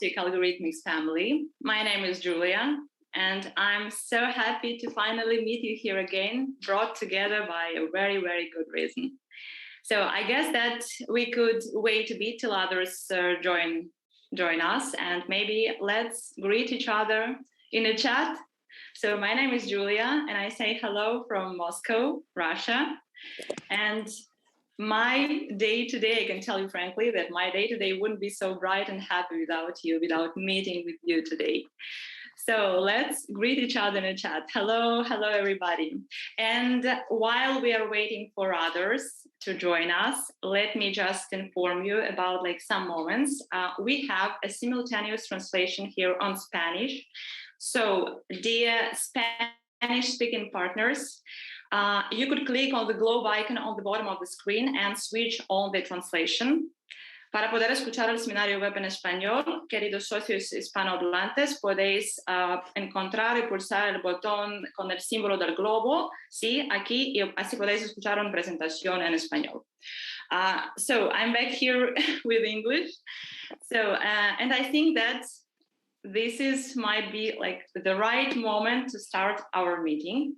fantastic Algorithmics family. My name is Julia, and I'm so happy to finally meet you here again, brought together by a very, very good reason. So I guess that we could wait a bit till others join us, and maybe let's greet each other in a chat. So my name is Julia, and I say hello from Moscow, Russia. And my day today, I can tell you frankly that my day today wouldn't be so bright and happy without you, without meeting with you today. So let's greet each other in a chat. Hello, everybody. And while we are waiting for others to join us, let me just inform you about some moments. We have a simultaneous translation here on Spanish. So dear Spanish-speaking partners, you could click on the globe icon on the bottom of the screen and switch on the translation. Para poder escuchar el seminario web en español, queridos socios hispanohablantes, podéis encontrar y pulsar el botón con el símbolo del globo, sí, aquí, y así podéis escuchar una presentación en español. So I'm back here with English. So, and I think that might be the right moment to start our meeting.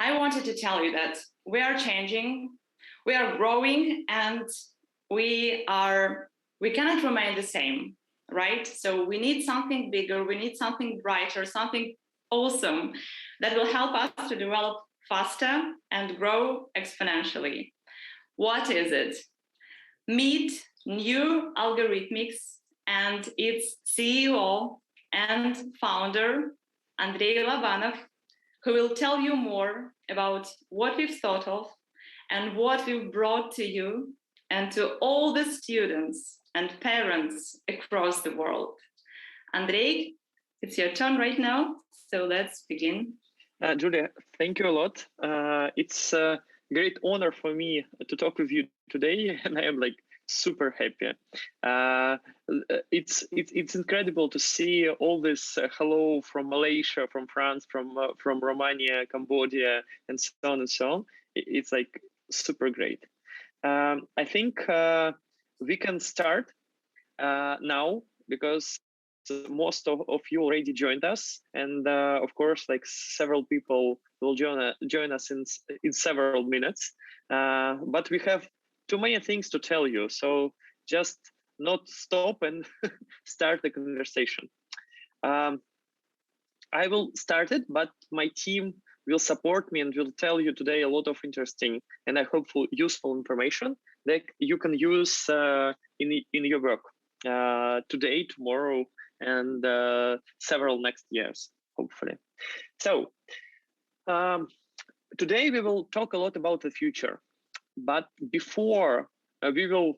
I wanted to tell you that we are changing, we are growing, and we cannot remain the same, right? So we need something bigger, we need something brighter, something awesome that will help us to develop faster and grow exponentially. What is it? Meet New Algorithmics and its CEO and founder, Andrei Labanov, who will tell you more about what we've thought of and what we've brought to you and to all the students and parents across the world. Andrei, it's your turn right now, so let's begin. Julia, thank you a lot. It's a great honor for me to talk with you today, and I am super happy. It's incredible to see all this hello from Malaysia, from France, from Romania, Cambodia, and so on and so on. It's super great. I think we can start now because most of you already joined us, and of course, several people will join us in several minutes. But we have too many things to tell you, so just not stop and start the conversation. I will start it, but my team will support me and will tell you today a lot of interesting and I hope useful information that you can use in your work today, tomorrow, and several next years, hopefully. So today we will talk a lot about the future. But before we will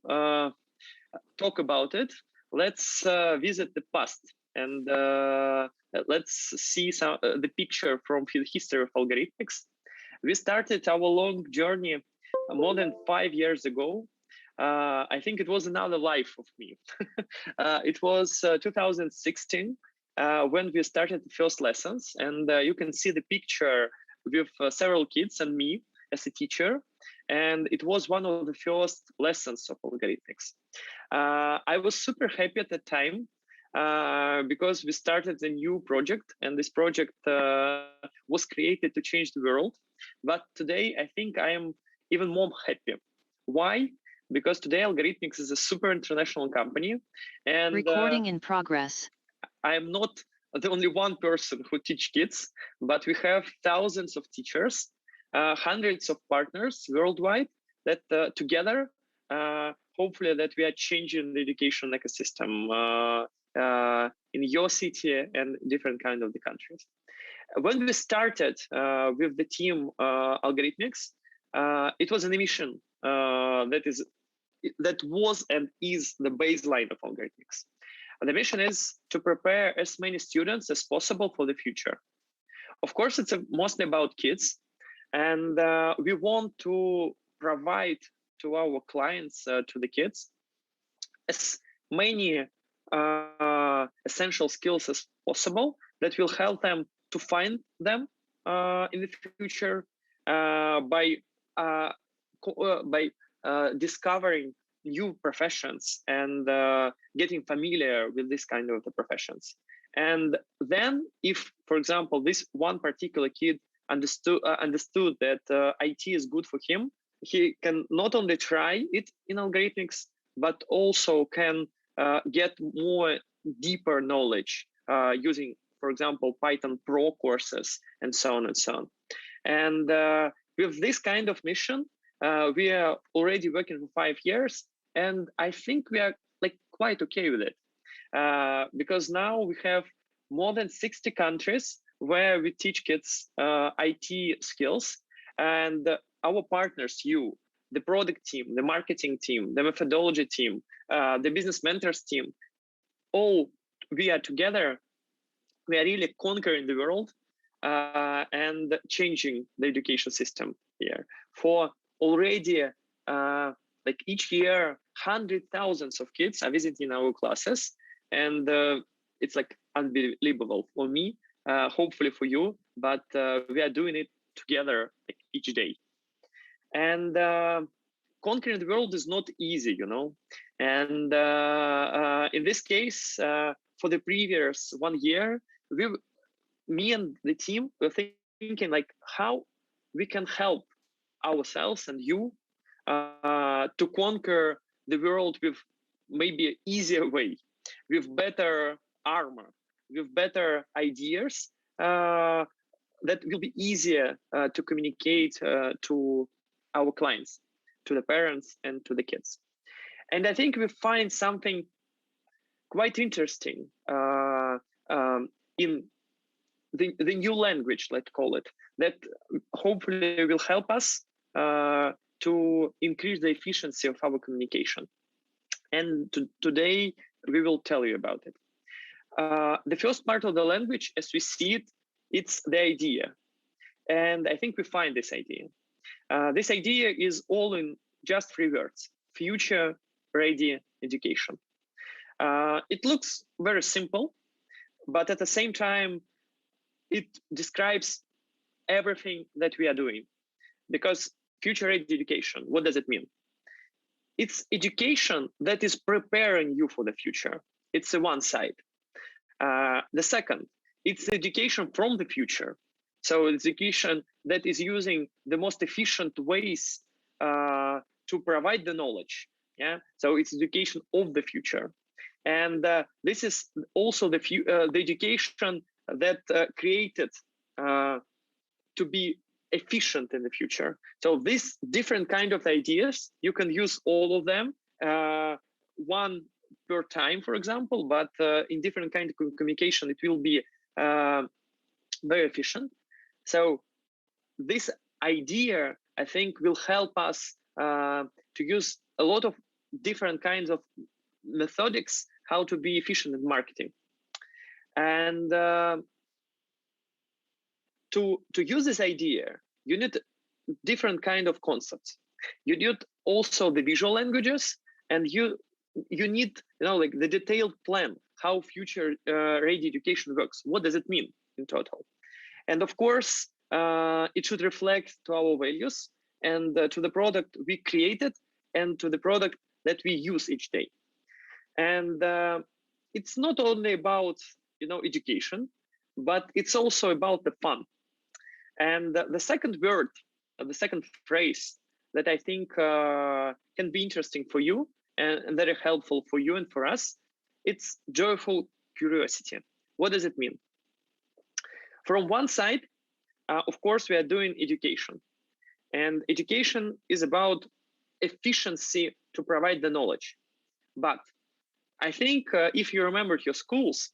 talk about it, let's visit the past and let's see the picture from the history of algorithmics. We started our long journey more than 5 years ago. I think it was another life of me. It was 2016 when we started the first lessons, and you can see the picture with several kids and me as a teacher. And it was one of the first lessons of algorithmics. I was super happy at the time because we started a new project, and this project was created to change the world. But today, I think I am even more happy. Why? Because today Algorithmics is a super international company, and recording in progress. I am not the only one person who teach kids, but we have thousands of teachers, hundreds of partners worldwide that together, hopefully that we are changing the education ecosystem in your city and different kind of the countries. When we started with the team Algorithmics, it was an mission that was and is the baseline of Algorithmics. The mission is to prepare as many students as possible for the future. Of course, it's mostly about kids, and we want to provide to our clients, to the kids, as many essential skills as possible that will help them to find them in the future by discovering new professions and getting familiar with this kind of the professions. And then if, for example, this one particular kid understood that IT is good for him, he can not only try it in algorithmics, but also can get more deeper knowledge using, for example, Python Pro courses and so on and so on. And with this kind of mission, we are already working for 5 years, and I think we are like quite okay with it, because now we have more than 60 countries where we teach kids IT skills, and our partners, you, the product team, the marketing team, the methodology team, the business mentors team, all we are together. We are really conquering the world and changing the education system here. For already, like each year, 100,000 of kids are visiting our classes, and it's like unbelievable for me, hopefully for you, but we are doing it together like each day. And conquering the world is not easy, you know. And in this case, for the previous 1 year, me and the team were thinking like how we can help ourselves and you to conquer the world with maybe easier way, with better armor, with better ideas that will be easier to communicate to our clients, to the parents and to the kids. And I think we find something quite interesting in the new language, let's call it, that hopefully will help us to increase the efficiency of our communication. And today we will tell you about it. The first part of the language, as we see it, it's the idea. And I think we find this idea. This idea is all in just 3 words: future ready education. It looks very simple, but at the same time, it describes everything that we are doing. Because future ready education, what does it mean? It's education that is preparing you for the future. It's the one side. The second, it's education from the future. So it's education that is using the most efficient ways to provide the knowledge. Yeah. So it's education of the future. And this is also the education that created to be efficient in the future. So these different kind of ideas, you can use all of them, one per time, for example, but in different kind of communication, it will be very efficient. So this idea, I think, will help us to use a lot of different kinds of methodics, how to be efficient in marketing. And to use this idea, you need different kind of concepts. You need also the visual languages, and you need, you know, like the detailed plan how future ready education works. What does it mean in total? And of course, it should reflect to our values and to the product we created and to the product that we use each day. And it's not only about, you know, education, but it's also about the fun. And the second word, the second phrase that I think can be interesting for you and very helpful for you and for us, it's joyful curiosity. What does it mean? From one side, of course, we are doing education. And education is about efficiency to provide the knowledge. But I think if you remember your schools,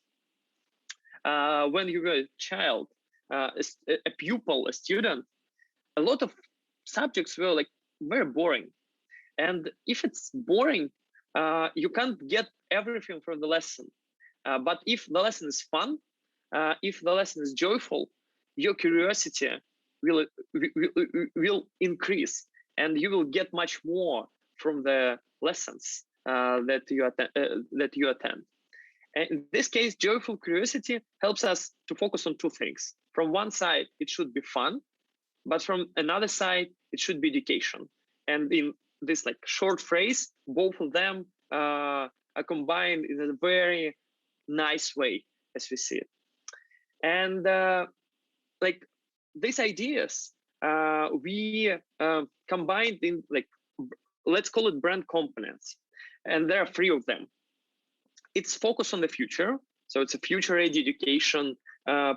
when you were a child, a pupil, a student, a lot of subjects were like very boring. And if it's boring, you can't get everything from the lesson. But if the lesson is fun, if the lesson is joyful, your curiosity will increase, and you will get much more from the lessons that you attend. And in this case, joyful curiosity helps us to focus on 2 things. From one side, it should be fun, but from another side, it should be education. And in this like short phrase, both of them are combined in a very nice way, as we see it. And like these ideas, we combined in like, let's call it brand components, and there are 3 of them. It's focus on the future, so it's a future-ready education,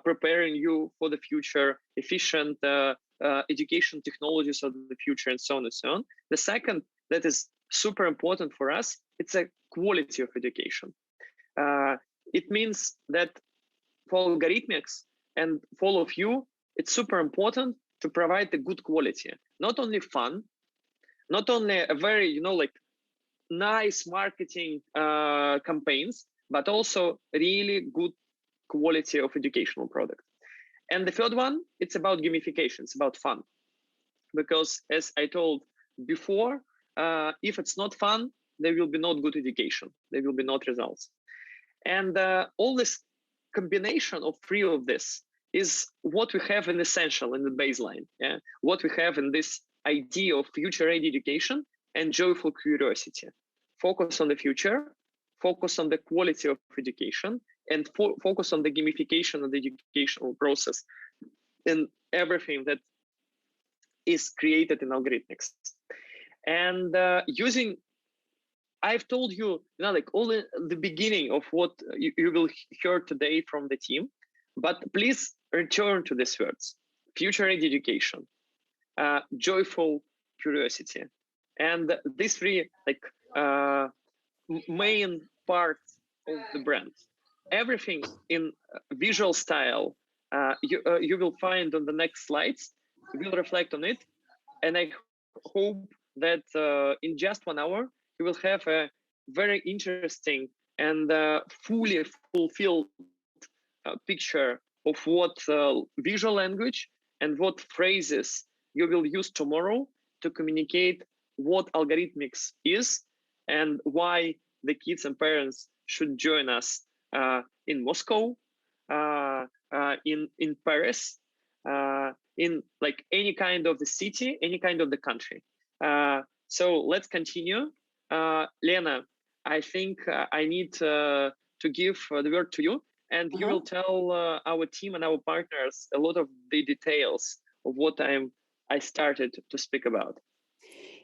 preparing you for the future, efficient education technologies of the future, and so on and so on. The second that is super important for us, it's a quality of education. It means that for Algorithmics and for all of you, it's super important to provide the good quality, not only fun, not only a very, like nice marketing campaigns, but also really good quality of educational product. And the third one, it's about gamification, it's about fun. Because as I told before, if it's not fun, there will be not good education, there will be not results. And all this combination of 3 of this is what we have in essential, in the baseline, yeah? What we have in this idea of future-ready education and joyful curiosity. Focus on the future, focus on the quality of education, and focus on the gamification of the educational process and everything that is created in Algorithmics. And I've told you, like all in the beginning of what you will hear today from the team, but please return to these words: future-ready education, joyful curiosity, and these 3 like main parts of the brand. Everything in visual style you will find on the next slides. We'll reflect on it, and I hope that in just 1 hour you will have a very interesting and fully fulfilled picture of what visual language and what phrases you will use tomorrow to communicate what Algorithmics is and why the kids and parents should join us in Moscow, in Paris, in like any kind of the city, any kind of the country. So let's continue. Lena, I think I need to give the word to you, and you will tell our team and our partners a lot of the details of what I started to speak about.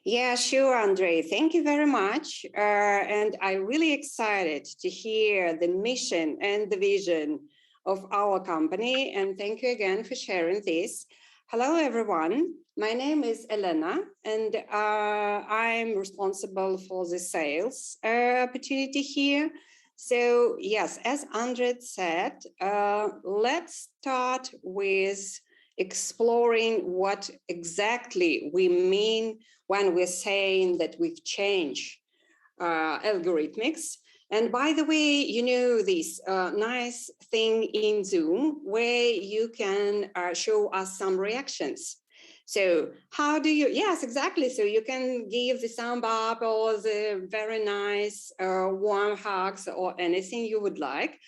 Yeah, sure, Andrei. Thank you very much. And I'm really excited to hear the mission and the vision of our company. And thank you again for sharing this. Hello, everyone. My name is Elena, and I'm responsible for the sales opportunity here. So yes, as Andrei said, let's start with exploring what exactly we mean when we're saying that we've changed algorithmics. And by the way, you know this nice thing in Zoom where you can show us some reactions. So how do you, yes, exactly. So you can give the thumb up or the very nice warm hugs or anything you would like.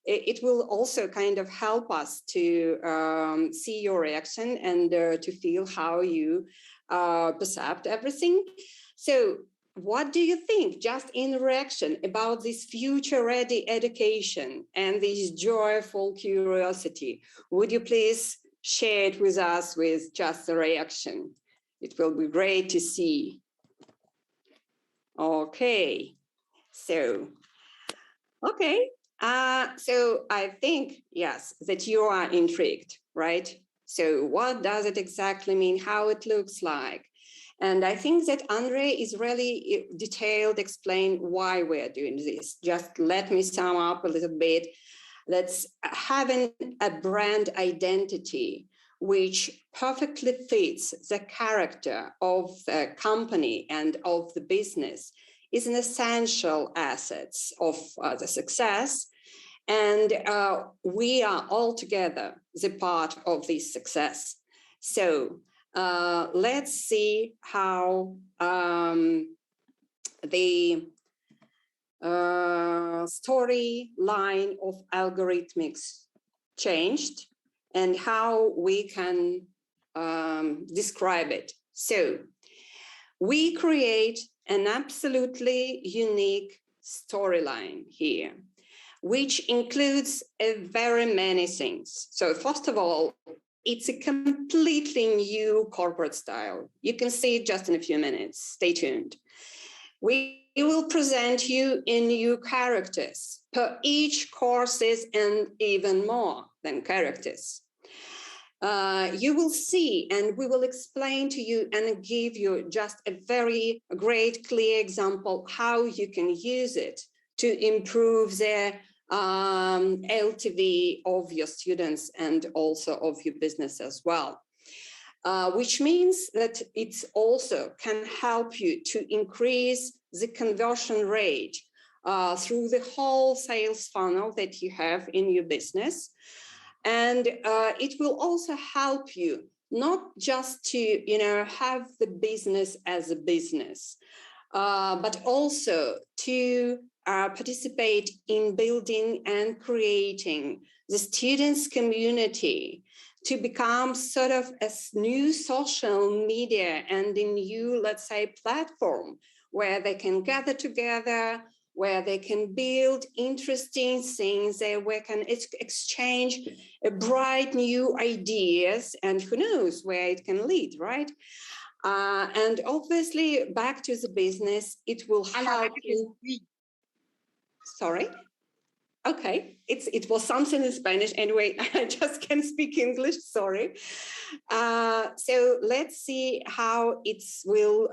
It will also kind of help us to see your reaction and to feel how you perceive everything. So what do you think, just in reaction, about this future-ready education and this joyful curiosity? Would you please share it with us with just a reaction? It will be great to see. Okay, so, okay. So I think, yes, that you are intrigued, right? So what does it exactly mean, how it looks like? And I think that Andrei is really detailed, explain why we're doing this. Just let me sum up a little bit. That's having a brand identity which perfectly fits the character of the company and of the business is an essential asset of the success. And we are all together the part of this success. So let's see how the storyline of algorithmics changed and how we can describe it. So we create an absolutely unique storyline here, which includes very many things. So first of all, it's a completely new corporate style. You can see it just in a few minutes. Stay tuned. We will present you in new characters per each courses and even more than characters. You will see, and we will explain to you and give you just a very great, clear example how you can use it to improve the LTV of your students and also of your business as well. Which means that it also can help you to increase the conversion rate through the whole sales funnel that you have in your business. And it will also help you not just to have the business as a business, but also to participate in building and creating the students' community to become sort of a new social media and a new, let's say, platform where they can gather together, where they can build interesting things, where they can exchange bright new ideas, and who knows where it can lead, right? And obviously, back to the business, it will help you. Sorry? Okay, it was something in Spanish. Anyway, I just can't speak English, sorry. So let's see how it will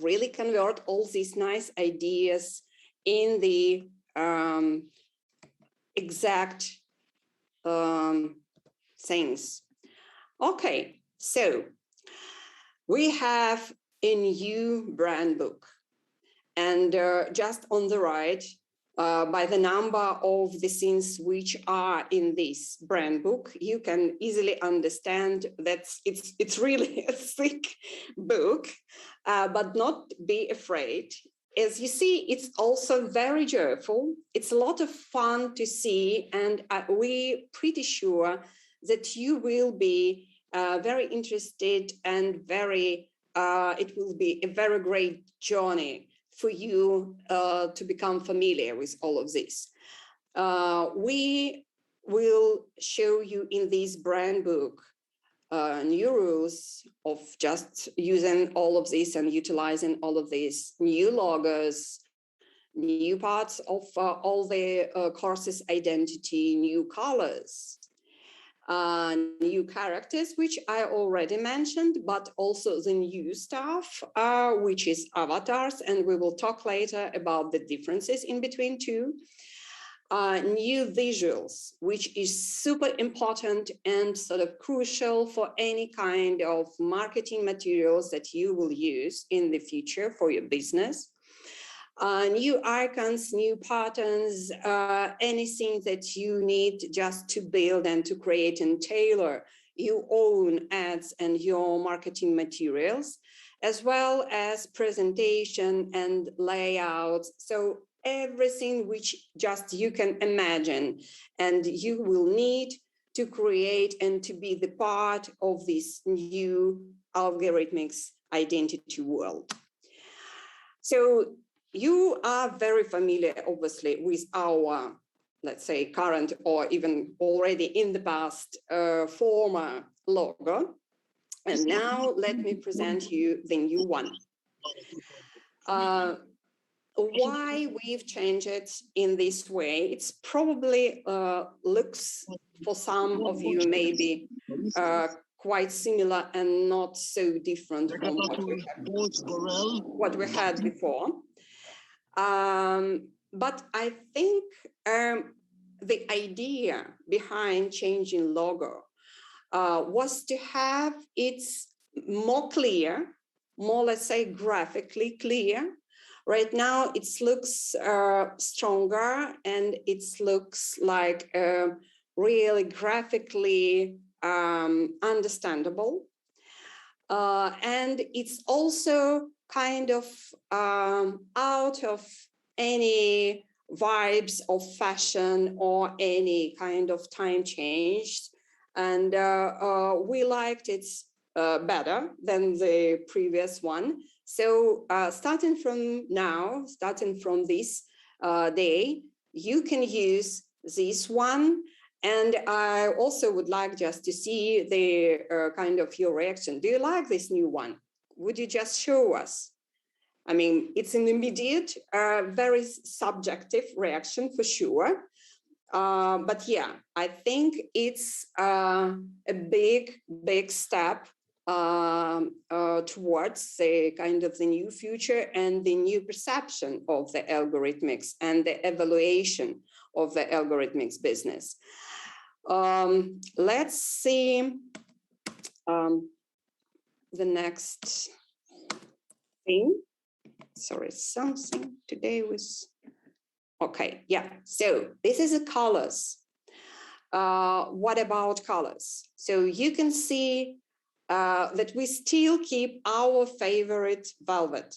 really convert all these nice ideas in the exact things. Okay, so we have a new brand book, and just on the right, by the number of the things which are in this brand book, you can easily understand that it's really a thick book, but not be afraid. As you see, it's also very joyful. It's a lot of fun to see, and we're pretty sure that you will be very interested and it will be a very great journey for you to become familiar with all of this. We will show you in this brand book new rules of just using all of this and utilizing all of these new logos, new parts of all the courses identity, new colors, new characters, which I already mentioned, but also the new stuff, which is avatars, and we will talk later about the differences in between two. New visuals, which is super important and sort of crucial for any kind of marketing materials that you will use in the future for your business. New icons, new patterns, anything that you need just to build and to create and tailor your own ads and your marketing materials, as well as presentation and layouts. So everything which just you can imagine and you will need to create and to be the part of this new algorithmics identity world. So you are very familiar, obviously, with our, let's say, current or even already in the past former logo. And now let me present you the new one. Why we've changed it in this way, it's probably looks for some of you maybe quite similar and not so different from what we had before. But I think the idea behind changing logo was to have it more clear, more, let's say, graphically clear. Right now, it looks stronger and it looks like really graphically understandable. And it's also kind of out of any vibes of fashion or any kind of time change. And we liked it better than the previous one. So starting from now, starting from this day, you can use this one. And I also would like just to see the kind of your reaction. Do you like this new one? Would you just show us? I mean, it's an immediate, very subjective reaction for sure. But yeah, I think it's a big step towards the kind of the new future and the new perception of the algorithmics and the evaluation of the algorithmics business. Let's see the next thing. Sorry, something today was, okay, yeah. So this is the colors. What about colors? So you can see that we still keep our favorite velvet,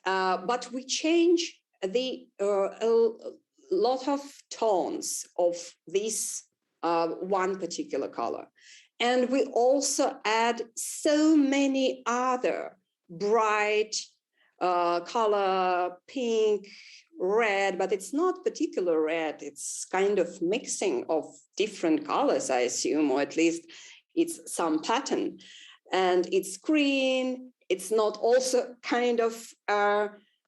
but we change the a lot of tones of this one particular color. And we also add so many other bright color, pink, red, but it's not particular red. It's kind of mixing of different colors, I assume, or at least it's some pattern. And it's green. It's not also kind of,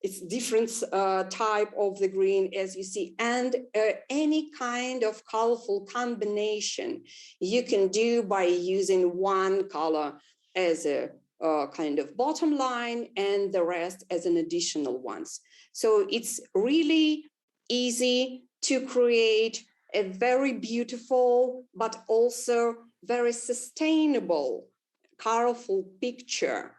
it's different type of the green, as you see. And any kind of colorful combination you can do by using one color as a kind of bottom line and the rest as an additional ones. So it's really easy to create a very beautiful, but also very sustainable, colorful picture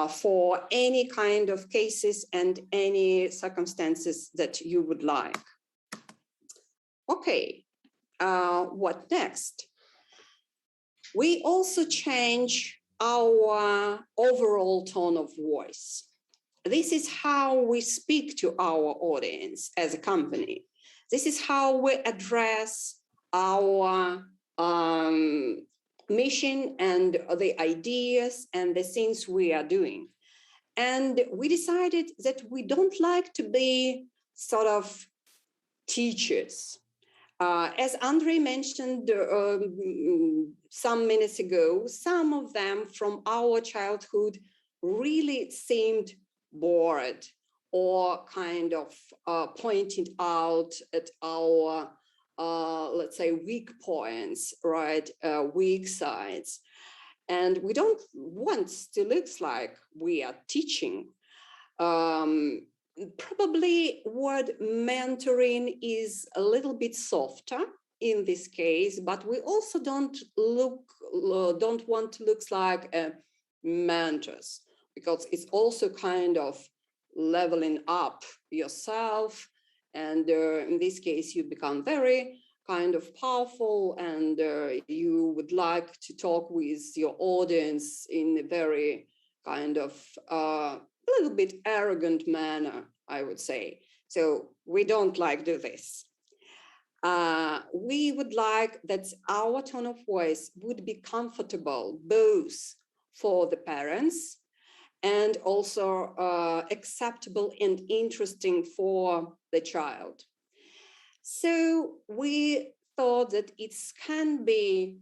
for any kind of cases and any circumstances that you would like. Okay, what next? We also change our overall tone of voice. This is how we speak to our audience as a company. This is how we address our mission and the ideas and the things we are doing. And we decided that we don't like to be sort of teachers. As Andrei mentioned some minutes ago, some of them from our childhood really seemed bored or kind of pointed out at our, let's say, weak points, right, weak sides. And we don't want to look like we are teaching. Probably word mentoring is a little bit softer in this case, but we also don't want to look like mentors, because it's also kind of leveling up yourself. And in this case, you become very kind of powerful, and you would like to talk with your audience in a very kind of a little bit arrogant manner, I would say. So we don't like do this. We would like that our tone of voice would be comfortable both for the parents and also acceptable and interesting for the child. So we thought that it can be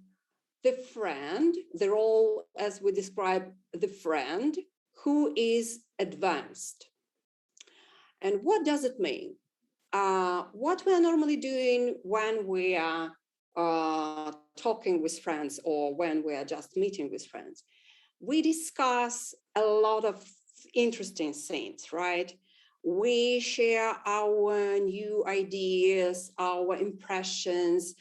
the friend, the role as we describe the friend, who is advanced. And what does it mean? What we are normally doing when we are talking with friends or when we are just meeting with friends, we discuss a lot of interesting things, right? We share our new ideas, our impressions.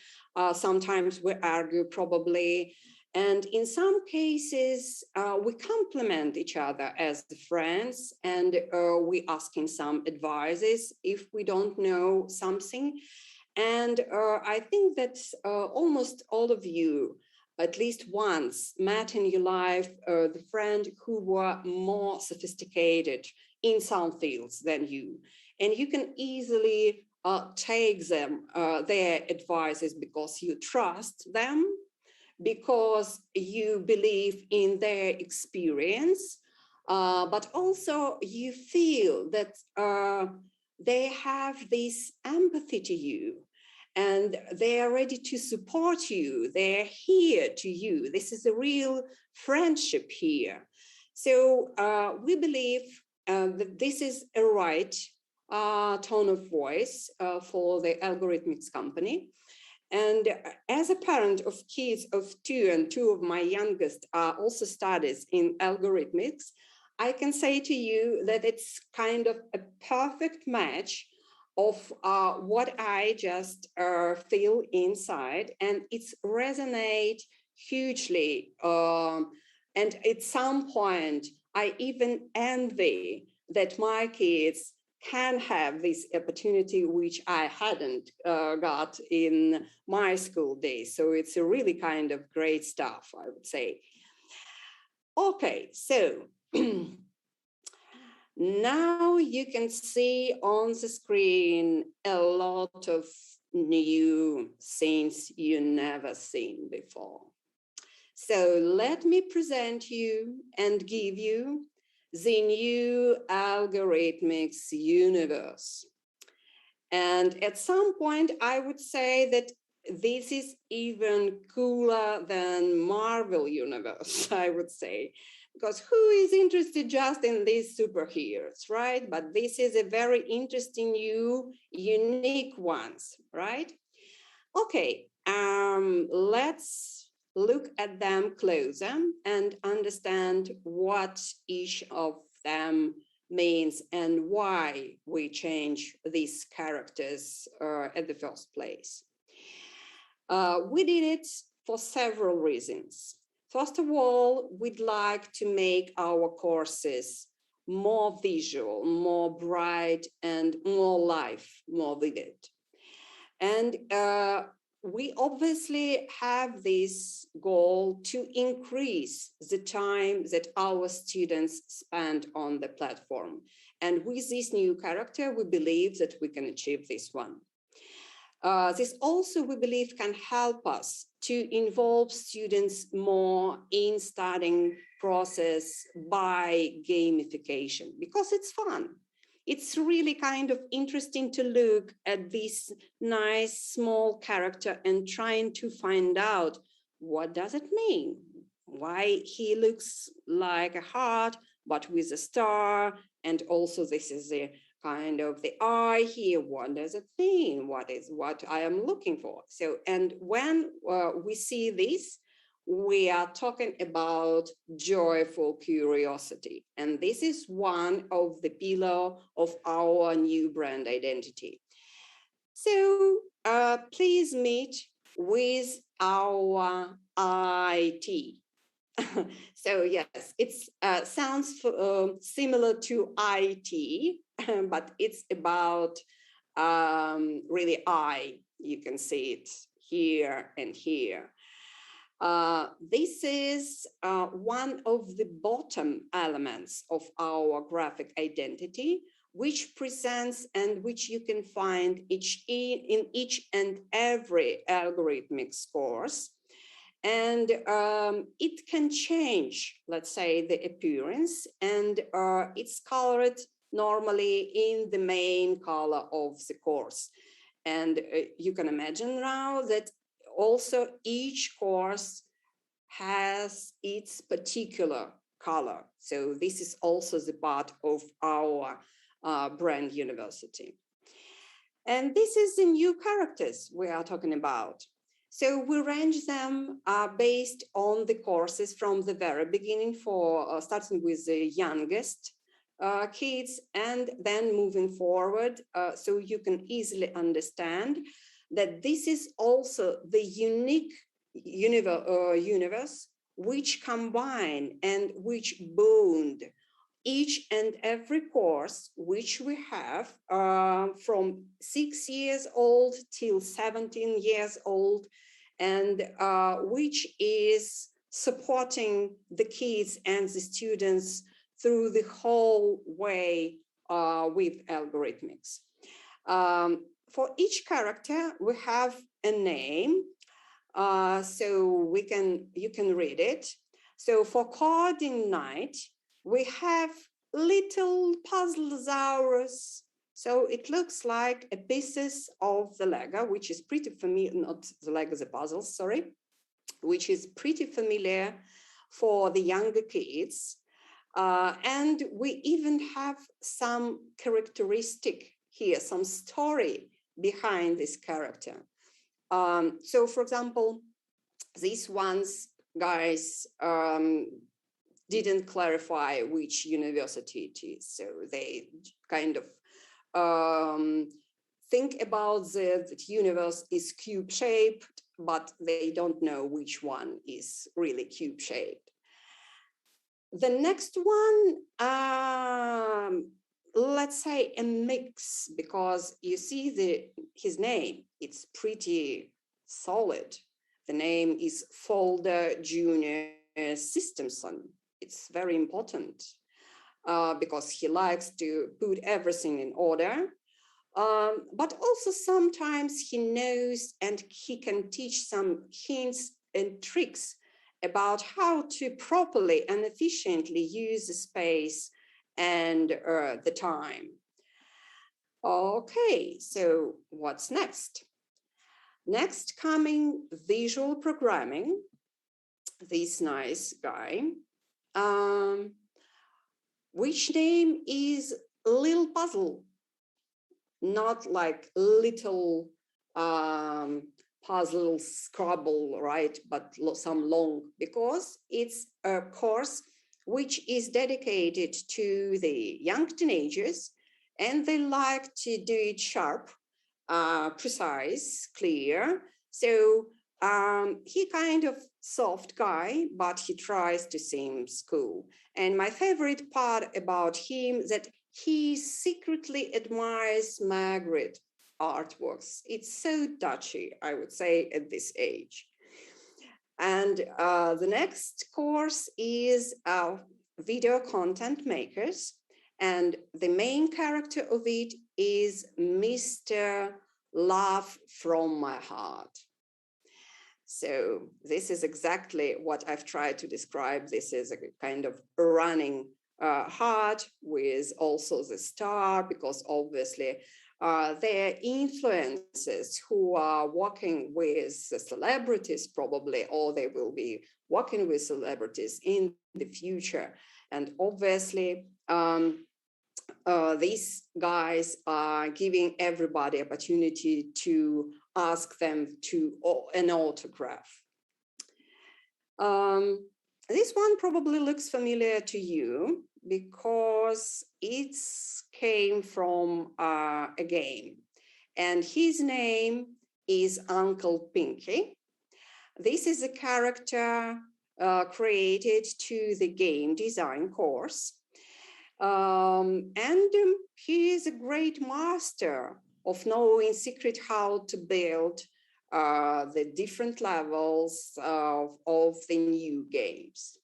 Sometimes we argue probably. And in some cases, we complement each other as friends, and we asking some advices if we don't know something. And I think that almost all of you, at least once, met in your life the friend who were more sophisticated in some fields than you. And you can easily take them, their advices, because you trust them, because you believe in their experience, but also you feel that they have this empathy to you and they are ready to support you. They're here to you. This is a real friendship here. So we believe that this is a right tone of voice for the Algorithmics company. And as a parent of kids of 2, and 2 of my youngest are also studies in algorithmics, I can say to you that it's kind of a perfect match of what I just feel inside, and it's resonate hugely. And at some point, I even envy that my kids can have this opportunity, which I hadn't got in my school days. So it's a really kind of great stuff, I would say. Okay, so now you can see on the screen a lot of new things you never seen before. So let me present you and give you the new algorithmics universe. And at some point, I would say that this is even cooler than Marvel universe, I would say, because who is interested just in these superheroes, right? But this is a very interesting new, unique ones, right? Okay, let's look at them closer and understand what each of them means and why we change these characters at the first place. We did it for several reasons. First of all, we'd like to make our courses more visual, more bright, and more live, more vivid. And we obviously have this goal to increase the time that our students spend on the platform. And with this new character, we believe that we can achieve this one. This also, we believe, can help us to involve students more in studying process by gamification, because it's fun. It's really kind of interesting to look at this nice small character and trying to find out what does it mean? Why he looks like a heart, but with a star. And also this is a kind of the eye here. What does it mean? What is what I am looking for? So, and when we see this, we are talking about joyful curiosity. And this is one of the pillars of our new brand identity. So please meet with our IT. So yes, it sounds similar to IT, but it's about really I. You can see it here and here. This is one of the bottom elements of our graphic identity, which presents and which you can find in each and every algorithmics course. And it can change, let's say, the appearance, and it's colored normally in the main color of the course. And you can imagine now that also each course has its particular color. So this is also the part of our brand university. And this is the new characters we are talking about. So we range them based on the courses from the very beginning, for starting with the youngest kids and then moving forward, so you can easily understand that this is also the unique universe which combine and which bond each and every course which we have from 6 years old till 17 years old, and which is supporting the kids and the students through the whole way with algorithmics. For each character, we have a name. So you can read it. So for coding night, we have little puzzlesaurus. So it looks like a pieces of the Lego, which is pretty familiar, not the Lego, the puzzles, sorry, which is pretty familiar for the younger kids. And we even have some characteristic here, some story behind this character. So for example, these ones guys didn't clarify which university it is. So they kind of think about the universe is cube shaped, but they don't know which one is really cube shaped. The next one, let's say a mix, because you see his name, it's pretty solid. The name is Folder Junior Systemson. It's very important because he likes to put everything in order. But also sometimes he knows and he can teach some hints and tricks about how to properly and efficiently use the space and the time. Okay, so what's next? Next coming visual programming, this nice guy, which name is Little Puzzle, not like little puzzle scrabble, right? But some long, because it's a course which is dedicated to the young teenagers, and they like to do it sharp, precise, clear. So he kind of soft guy, but he tries to seem cool. And my favorite part about him that he secretly admires Margaret artworks. It's so touchy, I would say, at this age. And the next course is video content makers. And the main character of it is Mr. Love from My Heart. So this is exactly what I've tried to describe. This is a kind of running heart with also the star, because obviously they're influencers who are working with the celebrities probably, or they will be working with celebrities in the future. And obviously, these guys are giving everybody opportunity to ask them to an autograph. This one probably looks familiar to you because it came from a game, and his name is Uncle Pinky. This is a character created to the game design course. And he is a great master of knowing secret how to build the different levels of the new games.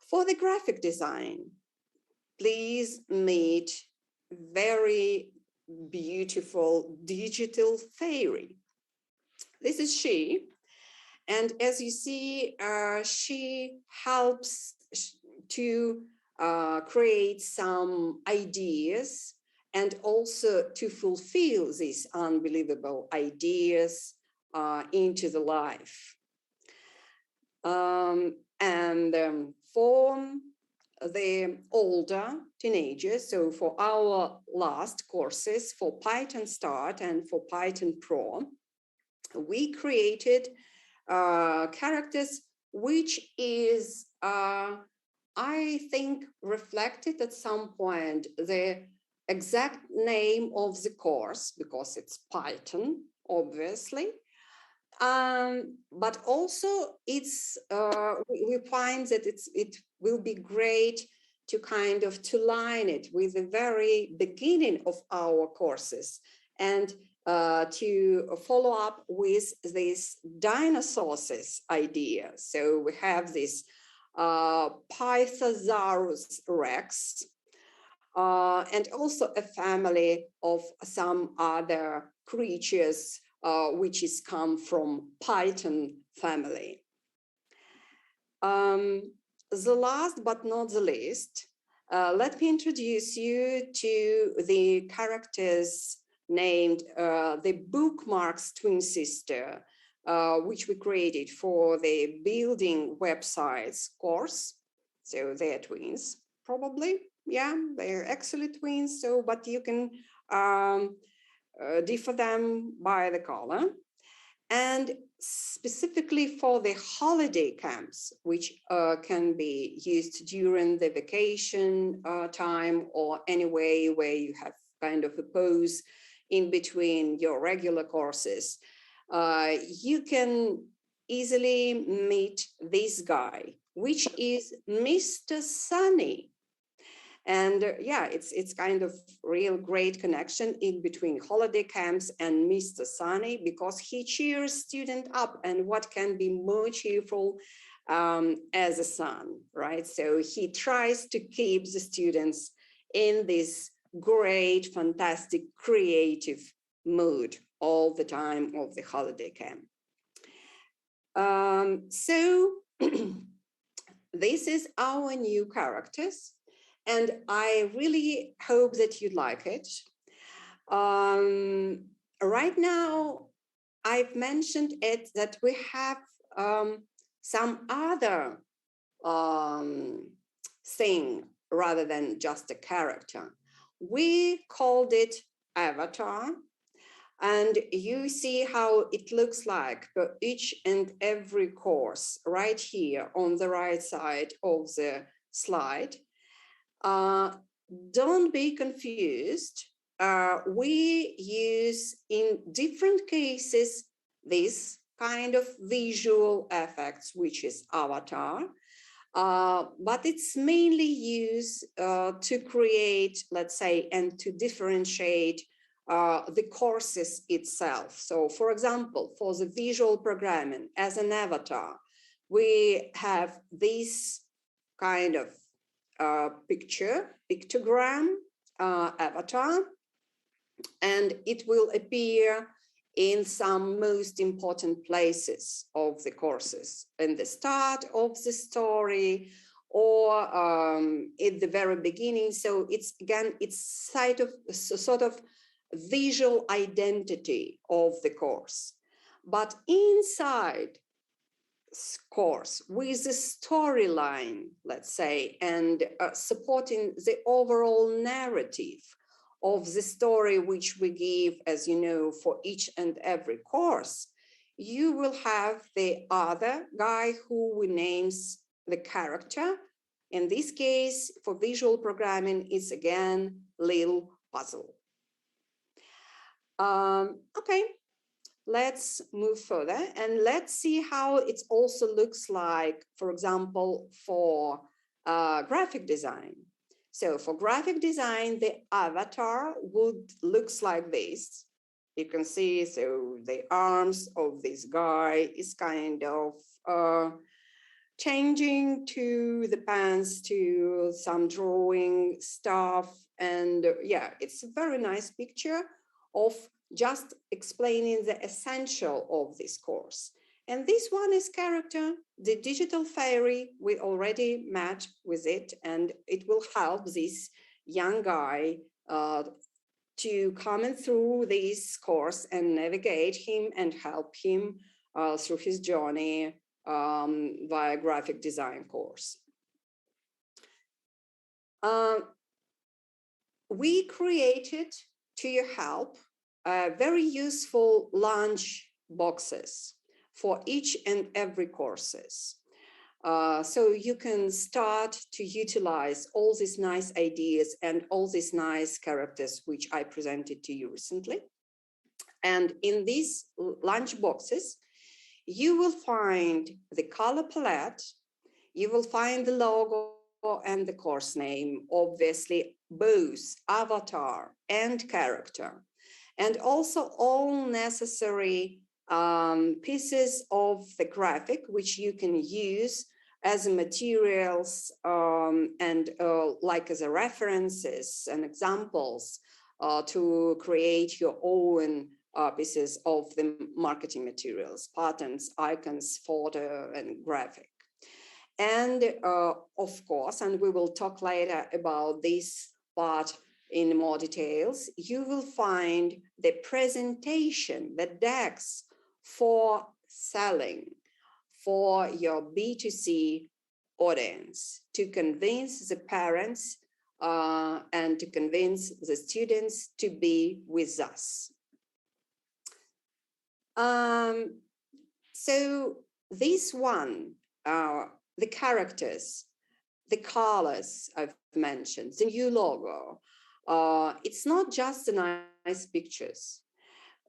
For the graphic design, please meet very beautiful digital fairy. This is she. And as you see, she helps to create some ideas and also to fulfill these unbelievable ideas into the life. For the older teenagers, so for our last courses for Python Start and for Python Pro, we created characters which is I think reflected at some point the exact name of the course, because it's Python, obviously. But also it's we find that it will be great to kind of to line it with the very beginning of our courses and to follow up with this dinosaurs idea. So we have this Pythosaurus rex, and also a family of some other creatures which is come from Python family. The last but not the least, let me introduce you to the characters named the bookmarks twin sister, which we created for the building websites course. So they're twins, probably. Yeah, they're actually twins. So, but you can differ them by the color. And specifically for the holiday camps, which can be used during the vacation time or any way where you have kind of a pause in between your regular courses, you can easily meet this guy, which is Mr. Sunny. And yeah, it's kind of real great connection in between holiday camps and Mr. Sunny, because he cheers student up, and what can be more cheerful as a sun, right? So he tries to keep the students in this great, fantastic, creative mood all the time of the holiday camp. So this is our new characters. And I really hope that you like it. Right now, I've mentioned it that we have some other thing rather than just a character. We called it avatar. And you see how it looks like for each and every course right here on the right side of the slide. Don't be confused. We use in different cases this kind of visual effects, which is avatar, but it's mainly used to create, let's say, and to differentiate the courses itself. So for example, for the visual programming as an avatar, we have this kind of pictogram avatar, and it will appear in some most important places of the courses, in the start of the story or at the very beginning. So it's again, it's sort of visual identity of the course. But inside course with the storyline, let's say, and supporting the overall narrative of the story which we give, as you know, for each and every course, you will have the other guy who we names the character. In this case, for visual programming, it's again Lil Puzzle. Okay. Let's move further and let's see how it also looks like, for example, for graphic design. So for graphic design, the avatar would looks like this. You can see, so the arms of this guy is kind of changing to the pants, to some drawing stuff. And yeah, it's a very nice picture of just explaining the essential of this course. And this one is character, the digital fairy. We already met with it, and it will help this young guy to come through this course and navigate him and help him through his journey via graphic design course. We created, to your help, very useful lunch boxes for each and every courses. So you can start to utilize all these nice ideas and all these nice characters which I presented to you recently. And in these lunch boxes, you will find the color palette, you will find the logo and the course name, obviously both avatar and character, and also all necessary pieces of the graphic which you can use as materials and like as a references and examples to create your own pieces of the marketing materials, patterns, icons, photo, and graphic. And of course, and we will talk later about this part in more details, you will find the presentation, the decks for selling for your B2C audience to convince the parents and to convince the students to be with us. So this one, the characters, the colors I've mentioned, the new logo, it's not just the nice pictures.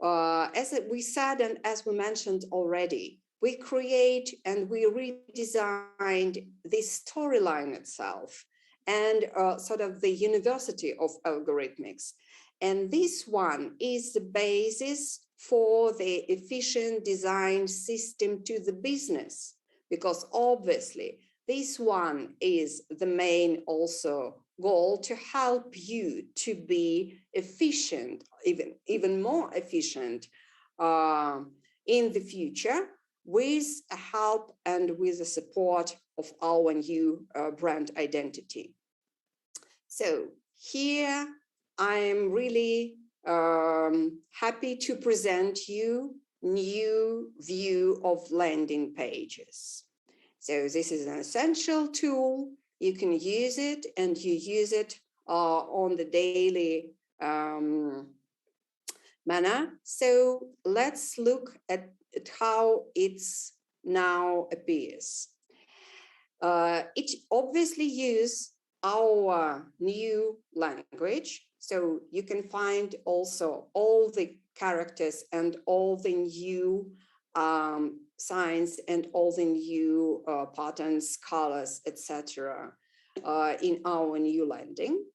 As we said and as we mentioned already, we create and we redesigned the storyline itself and sort of the university of algorithmics. And this one is the basis for the efficient design system to the business, because obviously this one is the main also goal to help you to be efficient, even more efficient in the future, with a help and with the support of our new brand identity. So here I am really happy to present you new view of landing pages. So this is an essential tool. You can use it and you use it on the daily manner. So let's look at how it's now appears. It obviously uses our new language. So you can find also all the characters and all the new signs and all the new patterns, colors, etc. In our new landing.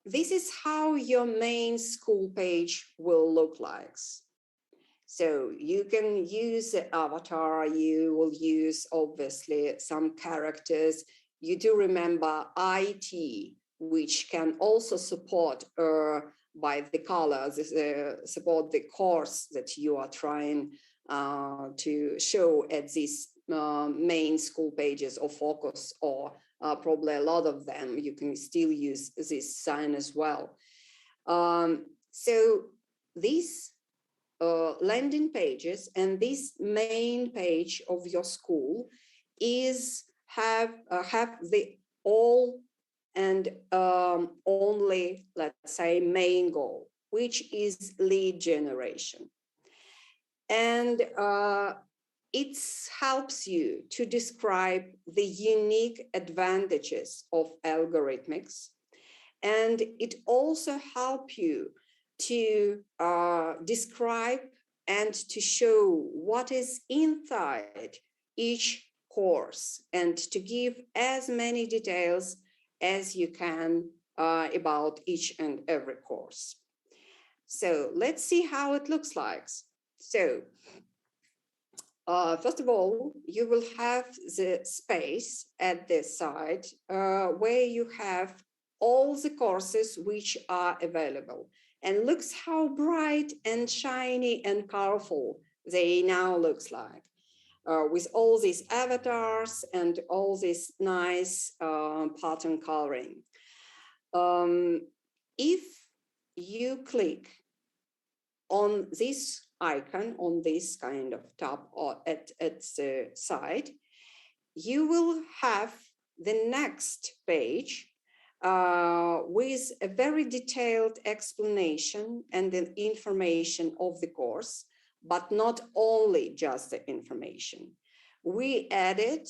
This is how your main school page will look like. So you can use the avatar, you will use obviously some characters. You do remember IT, which can also support by the colors, support the course that you are trying to show at these main school pages or focus, or probably a lot of them, you can still use this sign as well. So these landing pages and this main page of your school is have the all and only, let's say, main goal, which is lead generation. And it helps you to describe the unique advantages of algorithmics. And it also helps you to describe and to show what is inside each course and to give as many details as you can about each and every course. So let's see how it looks like. So first of all, you will have the space at this side where you have all the courses which are available. And looks how bright and shiny and colorful they now looks like. With all these avatars and all this nice pattern coloring. If you click on this icon, on this kind of tab or at the side, you will have the next page with a very detailed explanation and the information of the course, but not only just the information. We added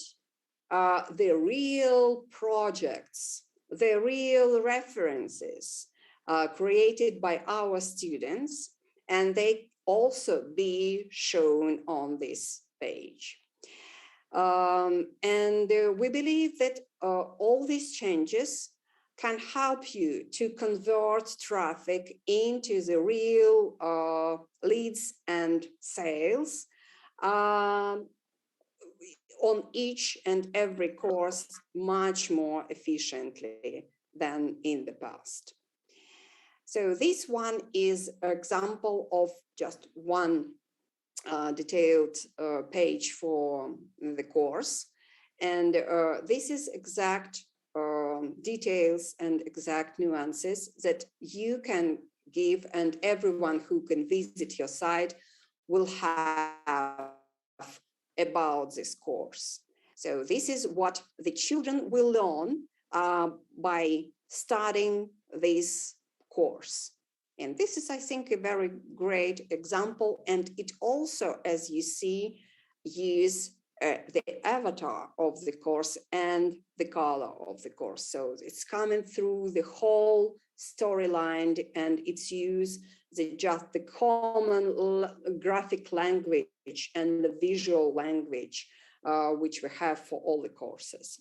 the real projects, the real references created by our students, and they also be shown on this page. And we believe that all these changes can help you to convert traffic into the real leads and sales on each and every course much more efficiently than in the past. So this one is an example of just one detailed page for the course. And this is exact details and exact nuances that you can give, and everyone who can visit your site will have about this course. So this is what the children will learn by starting this course. And this is, I think, a very great example. And it also, as you see, use the avatar of the course and the color of the course. So it's coming through the whole storyline, and it's used just the common graphic language and the visual language which we have for all the courses.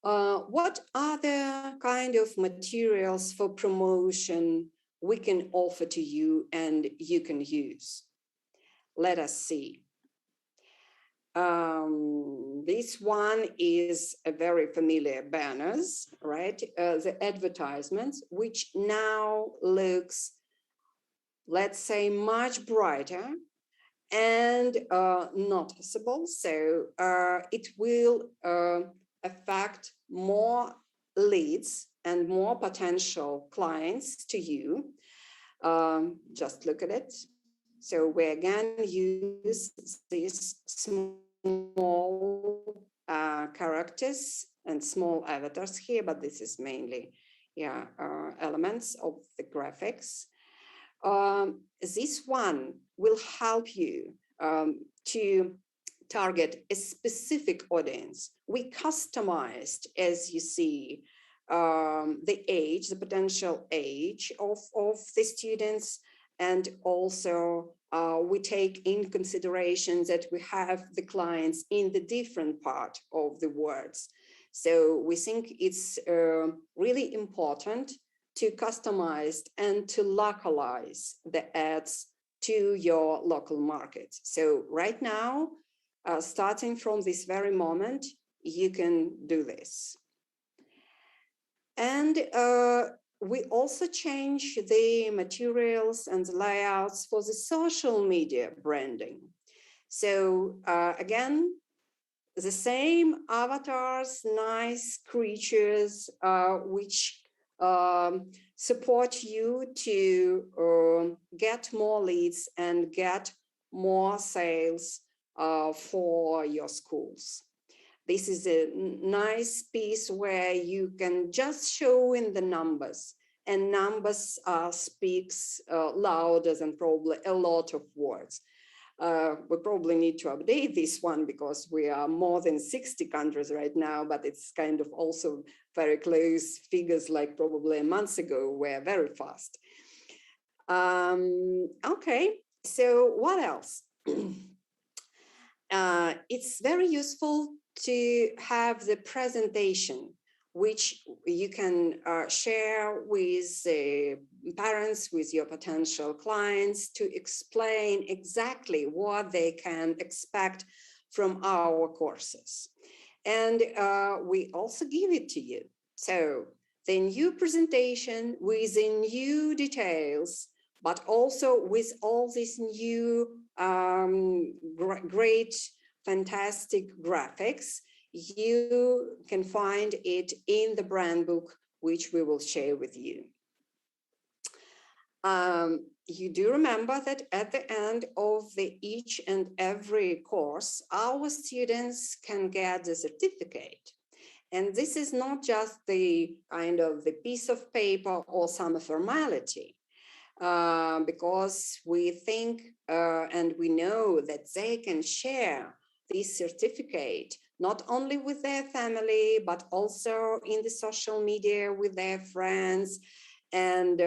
What other kind of materials for promotion we can offer to you and you can use? Let us see. This one is a very familiar banners, right? The advertisements, which now looks, let's say, much brighter and noticeable. So it will affect more leads and more potential clients to you. Just look at it. So we again use these small characters and small avatars here, but this is mainly elements of the graphics. This one will help you to target a specific audience. We customized, as you see, the age, the potential age of the students, and also we take in consideration that we have the clients in the different part of the words. So we think it's really important to customize and to localize the ads to your local market. So right now, starting from this very moment, you can do this. And we also change the materials and the layouts for the social media branding. So again, the same avatars, nice creatures, which support you to get more leads and get more sales for your schools. This is a nice piece where you can just show in the numbers, and numbers speaks louder than probably a lot of words. We probably need to update this one because we are more than 60 countries right now, but it's kind of also very close figures, like probably a month ago were very fast. Okay, so what else? It's very useful to have the presentation, which you can share with parents, with your potential clients, to explain exactly what they can expect from our courses. And we also give it to you. So the new presentation with the new details, but also with all these new great, fantastic graphics, you can find it in the brand book, which we will share with you. You do remember that at the end of each and every course, our students can get the certificate. And this is not just the kind of the piece of paper or some formality, because we think and we know that they can share this certificate not only with their family, but also in the social media with their friends. And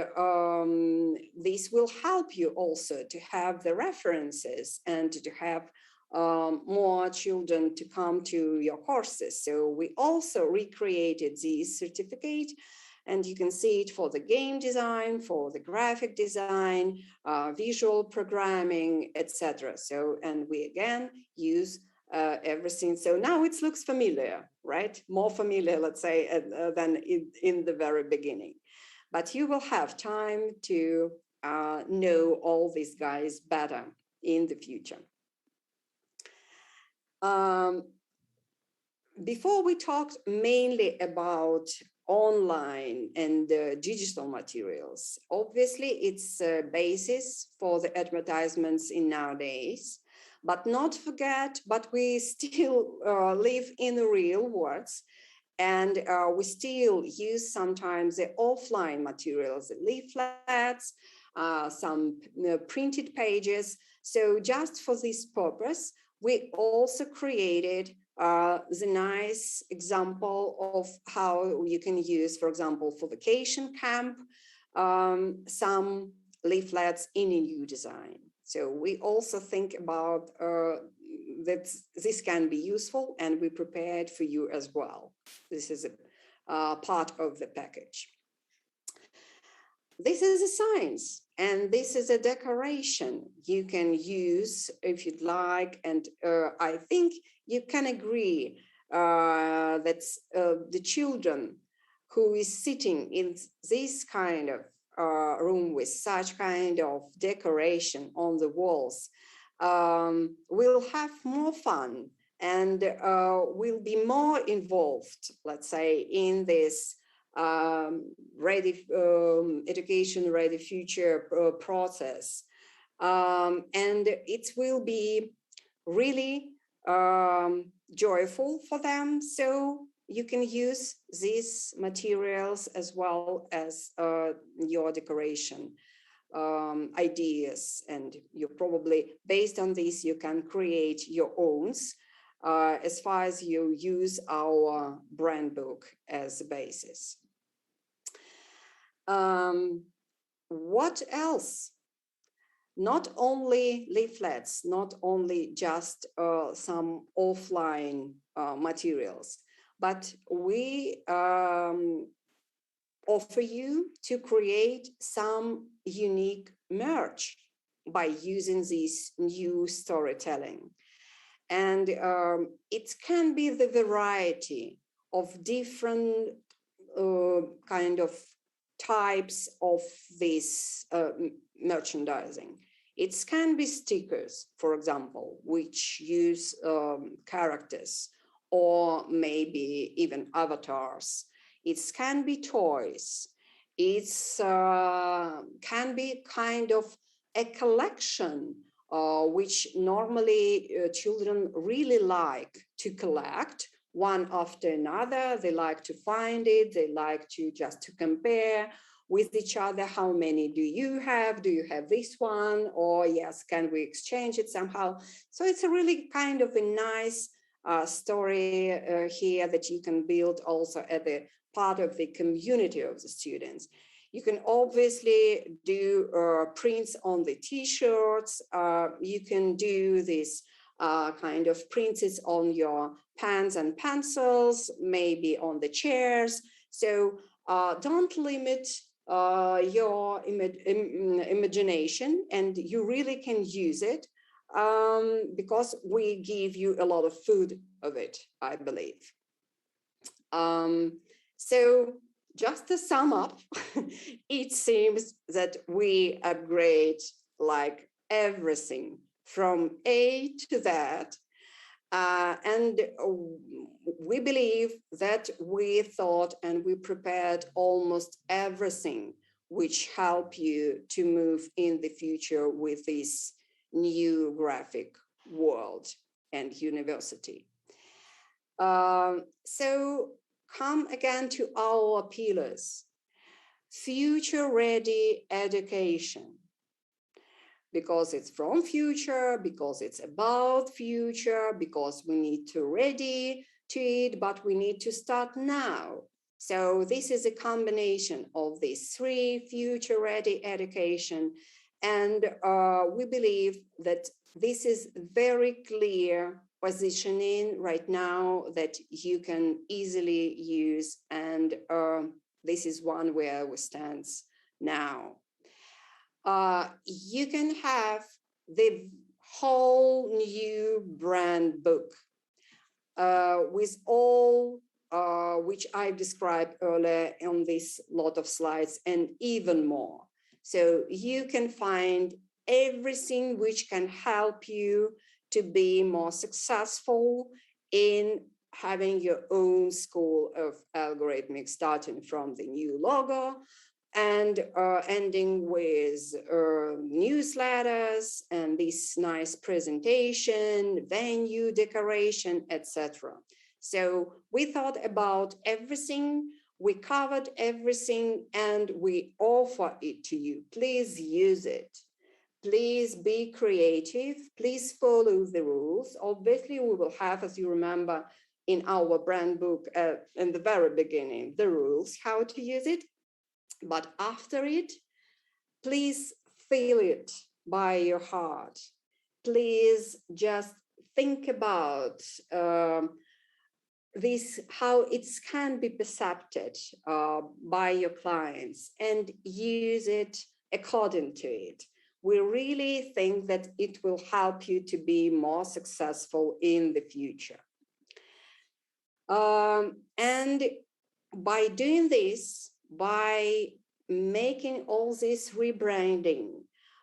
this will help you also to have the references and to have more children to come to your courses. So we also recreated this certificate, and you can see it for the game design, for the graphic design, visual programming, etc. So, and we again use everything. So now it looks familiar, right? More familiar, let's say, than in the very beginning. but you will have time to know all these guys better in the future. Before we talked mainly about online and digital materials, obviously it's a basis for the advertisements in nowadays, but not forget, but we still live in the real world, and we still use sometimes the offline materials, the leaflets, some printed pages. So just for this purpose, we also created the nice example of how you can use, for example, for vacation camp, some leaflets in a new design. So we also think about that this can be useful, and we prepared for you as well. This is a part of the package. This is a science, and this is a decoration you can use if you'd like. And I think you can agree that the children who is sitting in this kind of room with such kind of decoration on the walls will have more fun and will be more involved, let's say, in this education ready future process, and it will be really joyful for them. So you can use these materials as well as your decoration ideas, and you probably, based on this, you can create your own as far as you use our brand book as a basis. What else? Not only leaflets, not only just some offline materials, but we offer you to create some unique merch by using this new storytelling. And it can be the variety of different kind of types of this merchandising. It can be stickers, for example, which use characters, or maybe even avatars. It can be toys. It can be kind of a collection which normally children really like to collect one after another. They like to find it. They like to just to compare with each other. How many do you have? Do you have this one? Or yes, can we exchange it somehow? So it's a really kind of a nice story here that you can build also at the part of the community of the students. You can obviously do prints on the t-shirts. You can do this kind of prints on your pens and pencils, maybe on the chairs. So don't limit your imagination, and you really can use it because we give you a lot of food of it, I believe. So just to sum up, it seems that we upgrade like everything from A to Z. And we believe that we thought and we prepared almost everything which help you to move in the future with this new graphic world and university. So come again to our pillars. Future-ready education, because it's from future, because it's about future, because we need to ready to it, but we need to start now. So this is a combination of these three: future-ready education. And we believe that this is very clear positioning right now that you can easily use, and this is one where we stand now. You can have the whole new brand book with all which I've described earlier on this lot of slides, and even more. So you can find everything which can help you to be more successful in having your own school of algorithmics, starting from the new logo and ending with newsletters and this nice presentation, venue decoration, etc. So we thought about everything, we covered everything, and we offer it to you. Please use it. Please be creative. Please follow the rules. Obviously, we will have, as you remember, in our brand book in the very beginning, the rules, how to use it. But after it, please feel it by your heart. Please just think about this, how it can be perceived by your clients, and use it according to it. We really think that it will help you to be more successful in the future. And by doing this, by making all this rebranding,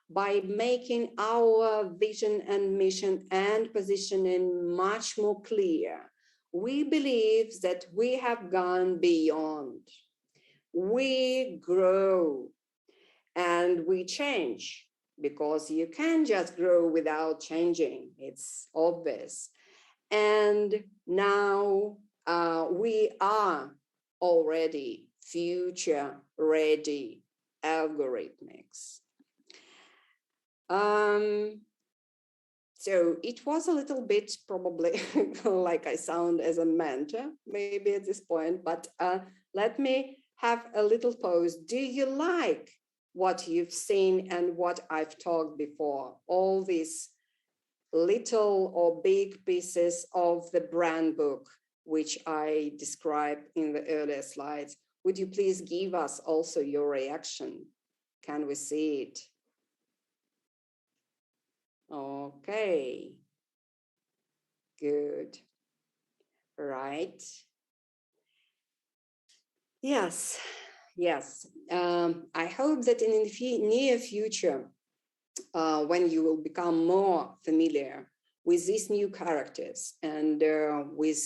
by making our vision and mission and positioning much more clear, we believe that we have gone beyond. We grow and we change, because you can't just grow without changing. It's obvious. And now we are already future-ready algorithmics. So it was a little bit probably like I sound as a mentor, maybe at this point, but let me have a little pause. Do you like what you've seen and what I've talked before? All these little or big pieces of the brand book, which I described in the earlier slides. Would you please give us also your reaction? Can we see it? Okay, good, right. Yes, yes. I hope that in the near future, when you will become more familiar with these new characters and with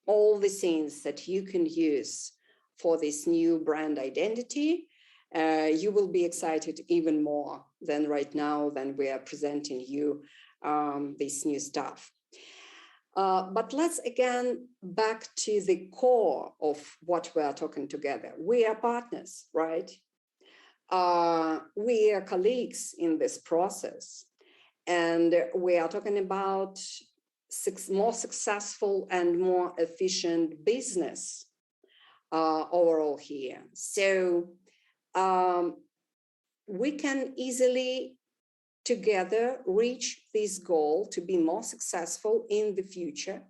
all the things that you can use for this new brand identity, you will be excited even more than right now when we are presenting you this new stuff. But let's again back to the core of what we are talking together. We are partners, right? We are colleagues in this process, and we are talking about more successful and more efficient business overall here. So we can easily together reach this goal to be more successful in the future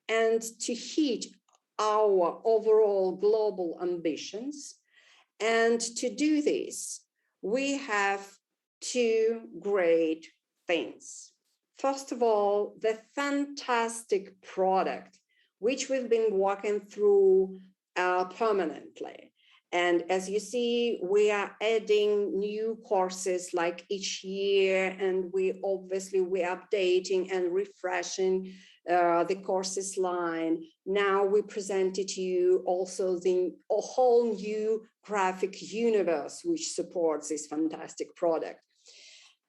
and to hit our overall global ambitions. And to do this, we have two great things. First of all, the fantastic product, which we've been working through permanently. And as you see, we are adding new courses like each year, and we're updating and refreshing the courses line. Now we presented to you also a whole new graphic universe which supports this fantastic product.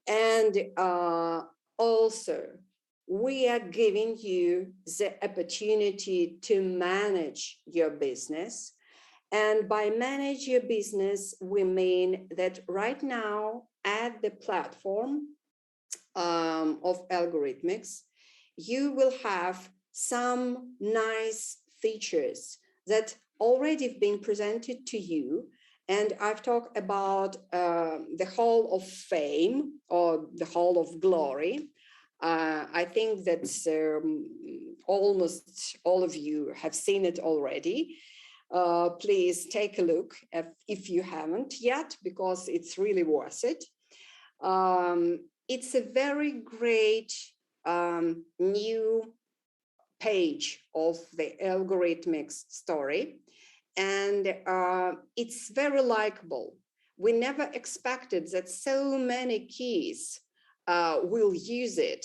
And also, we are giving you the opportunity to manage your business. And by manage your business, we mean that right now at the platform of Algorithmics, you will have some nice features that already have been presented to you. And I've talked about the Hall of Fame or the Hall of Glory. I think that almost all of you have seen it already. Please take a look if you haven't yet, because it's really worth it. It's a very great new page of the Algorithmics story. And it's very likable. We never expected that so many kids will use it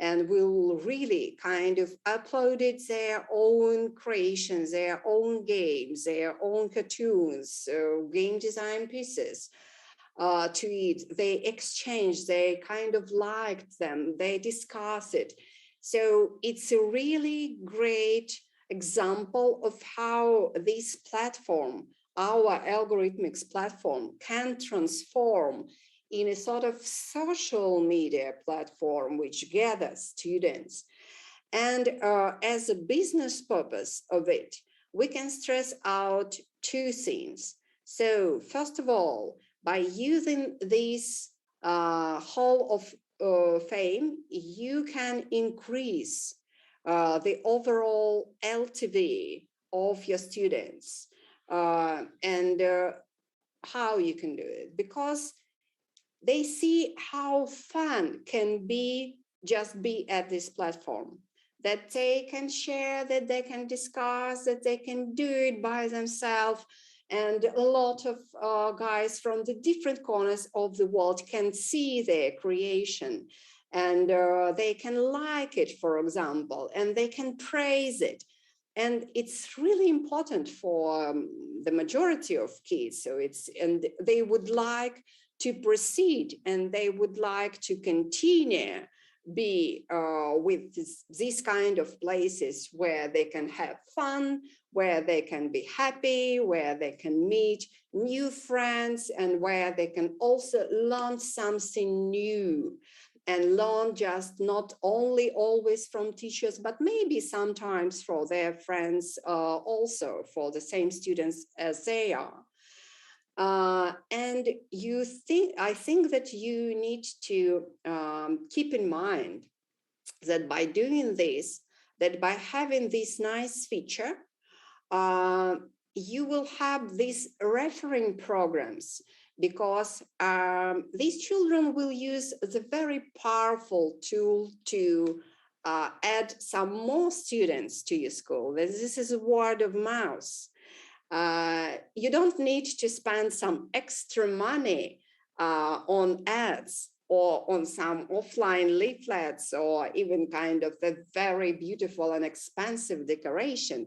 and will really kind of upload it, their own creations, their own games, their own cartoons, game design pieces to it. They exchange, they kind of liked them, they discuss it. So it's a really great example of how this platform, our Algorithmics platform, can transform in a sort of social media platform which gathers students. And as a business purpose of it, we can stress out two things. So first of all, by using this Hall of Fame, you can increase the overall LTV of your students. And how you can do it, because they see how fun can be just be at this platform, that they can share, that they can discuss, that they can do it by themselves. And a lot of guys from the different corners of the world can see their creation, and they can like it, for example, and they can praise it. And it's really important for the majority of kids. So and they would like to proceed, and they would like to continue be with these kind of places where they can have fun, where they can be happy, where they can meet new friends, and where they can also learn something new, and learn just not only always from teachers, but maybe sometimes for their friends, also for the same students as they are. And I think that you need to keep in mind that by doing this, that by having this nice feature, you will have these referring programs, because these children will use the very powerful tool to add some more students to your school. This is a word of mouth. You don't need to spend some extra money on ads or on some offline leaflets, or even kind of a very beautiful and expensive decoration.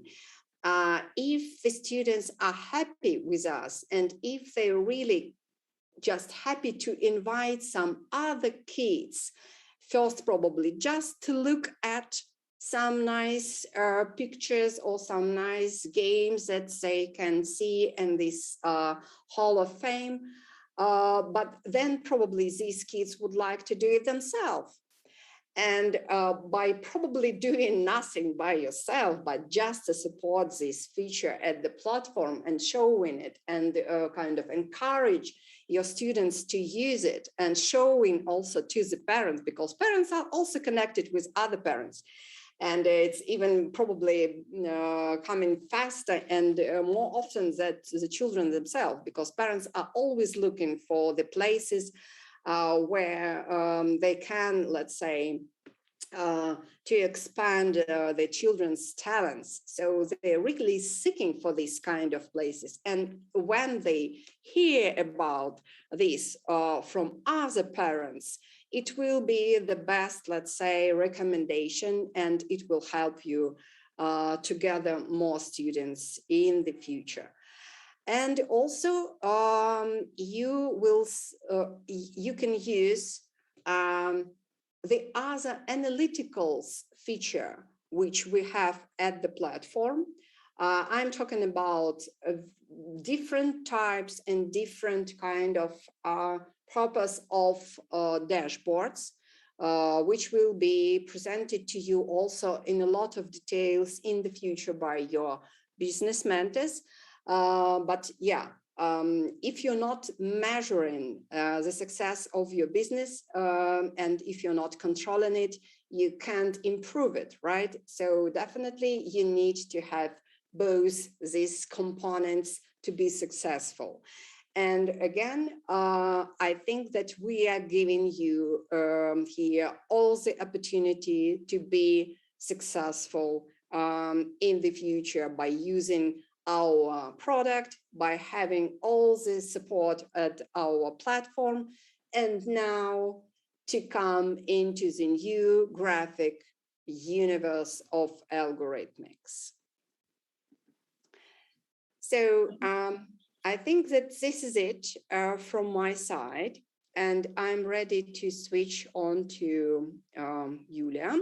If the students are happy with us, and if they're really just happy to invite some other kids, first probably just to look at some nice pictures or some nice games that they can see in this Hall of Fame, but then probably these kids would like to do it themselves. And by probably doing nothing by yourself, but just to support this feature at the platform and showing it, and kind of encourage your students to use it, and showing also to the parents, because parents are also connected with other parents. And it's even probably coming faster and more often than the children themselves, because parents are always looking for the places where they can, let's say, to expand their children's talents. So they're really seeking for these kind of places. And when they hear about this from other parents, it will be the best, let's say, recommendation, and it will help you to gather more students in the future. And also, you can use the other analyticals feature which we have at the platform. I'm talking about different types and different kind of purpose of dashboards, which will be presented to you also in a lot of details in the future by your business mentors. But yeah, if you're not measuring the success of your business, and if you're not controlling it, you can't improve it, right? So definitely you need to have both these components to be successful. And again, I think that we are giving you here all the opportunity to be successful in the future by using our product, by having all the support at our platform, and now to come into the new graphic universe of algorithmics. So I think that this is it from my side, and I'm ready to switch on to Julia.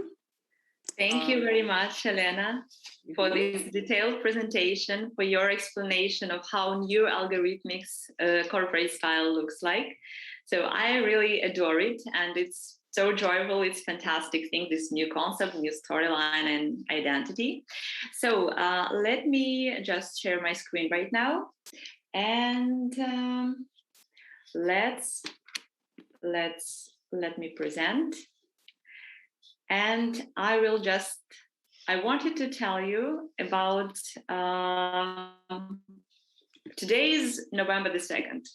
Thank you very much, Helena, for this detailed presentation, for your explanation of how new algorithmics corporate style looks like. So I really adore it, and it's so joyful. It's fantastic thing, this new concept, new storyline and identity. So let me just share my screen right now, and let me present. And I wanted to tell you about, today is November the 2nd,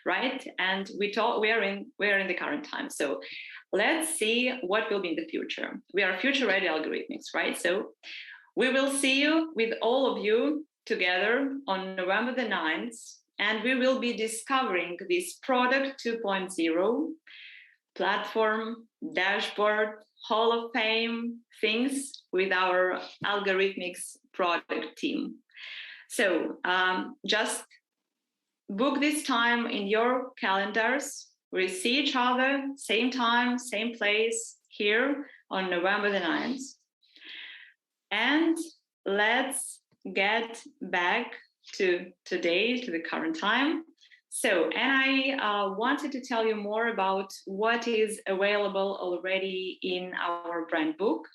right? And we're in the current time. So let's see what will be in the future. We are future ready algorithmics, right? So we will see you with all of you together on November the 9th, and we will be discovering this product 2.0 platform, dashboard, Hall of Fame things with our Algorithmics product team. So just book this time in your calendars. We'll see each other, same time, same place, here on November the 9th. And let's get back to today, to the current time. So, and I wanted to tell you more about what is available already in our brand book.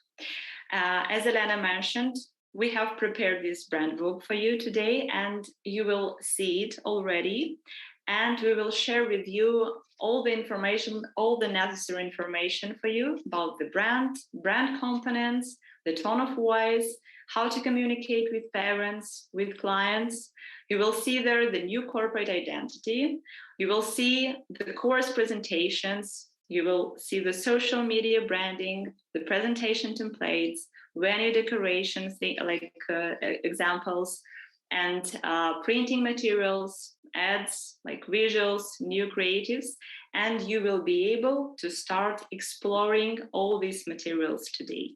As Elena mentioned, we have prepared this brand book for you today, and you will see it already. And we will share with you all the information, all the necessary information for you about the brand components, the tone of voice, how to communicate with parents, with clients. You will see there the new corporate identity. You will see the course presentations. You will see the social media branding, the presentation templates, venue decorations, examples, and printing materials, ads, like visuals, new creatives. And you will be able to start exploring all these materials today,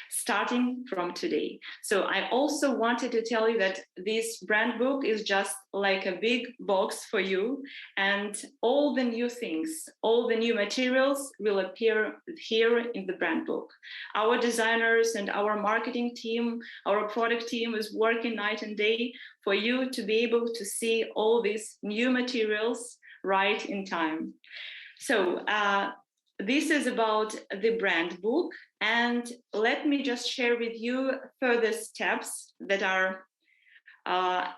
starting from today. So I also wanted to tell you that this brand book is just like a big box for you, and all the new things, all the new materials will appear here in the brand book. Our designers and our marketing team, our product team is working night and day for you to be able to see all these new materials right in time. So this is about the brand book, and let me just share with you further steps that are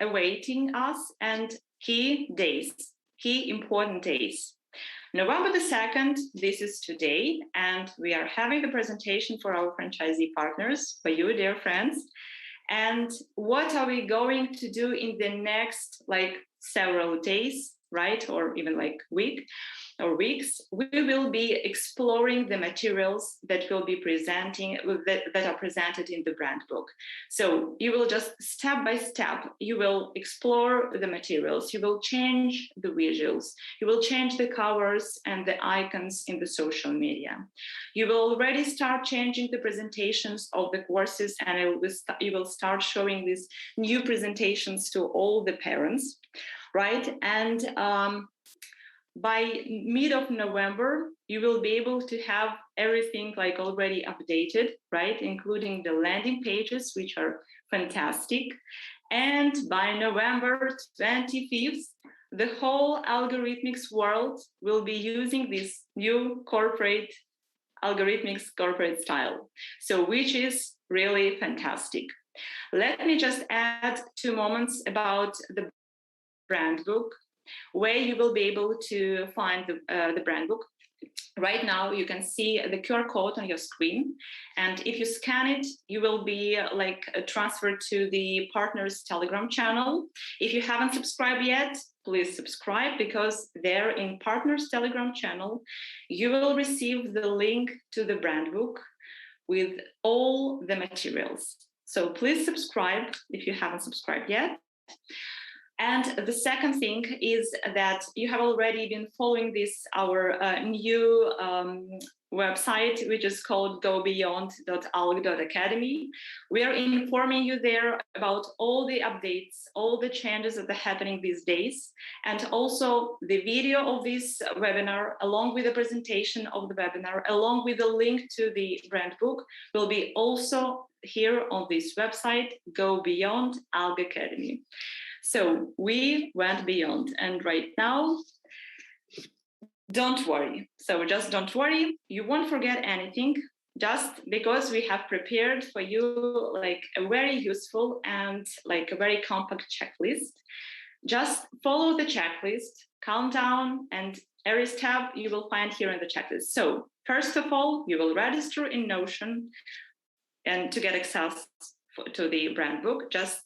awaiting us and key days, key important days. November the 2nd, this is today, and we are having the presentation for our franchisee partners, for you, dear friends. And what are we going to do in the next several days, right? Or even week or weeks? We will be exploring the materials that will be that are presented in the brand book. So you will just step by step, you will explore the materials, you will change the visuals, you will change the covers and the icons in the social media. You will already start changing the presentations of the courses, and you will start showing these new presentations to all the parents, right? And by mid of November, you will be able to have everything already updated, right? Including the landing pages, which are fantastic. And by November 25th, the whole algorithmics world will be using this new corporate algorithmics corporate style. So which is really fantastic. Let me just add 2 moments about the brand book, where you will be able to find the brand book. Right now, you can see the QR code on your screen. And if you scan it, you will be transferred to the partners Telegram channel. If you haven't subscribed yet, please subscribe, because there in partners Telegram channel, you will receive the link to the brand book with all the materials. So please subscribe if you haven't subscribed yet. And the second thing is that you have already been following this, our new website, which is called gobeyond.alg.academy. We are informing you there about all the updates, all the changes that are happening these days, and also the video of this webinar, along with the presentation of the webinar, along with the link to the brand book, will be also here on this website, Go Beyond Alg Academy. So we went beyond, and right now, don't worry. So just don't worry. You won't forget anything, just because we have prepared for you like a very useful and like a very compact checklist. Just follow the checklist, calm down, and every step you will find here in the checklist. So first of all, you will register in Notion, and to get access to the brand book, just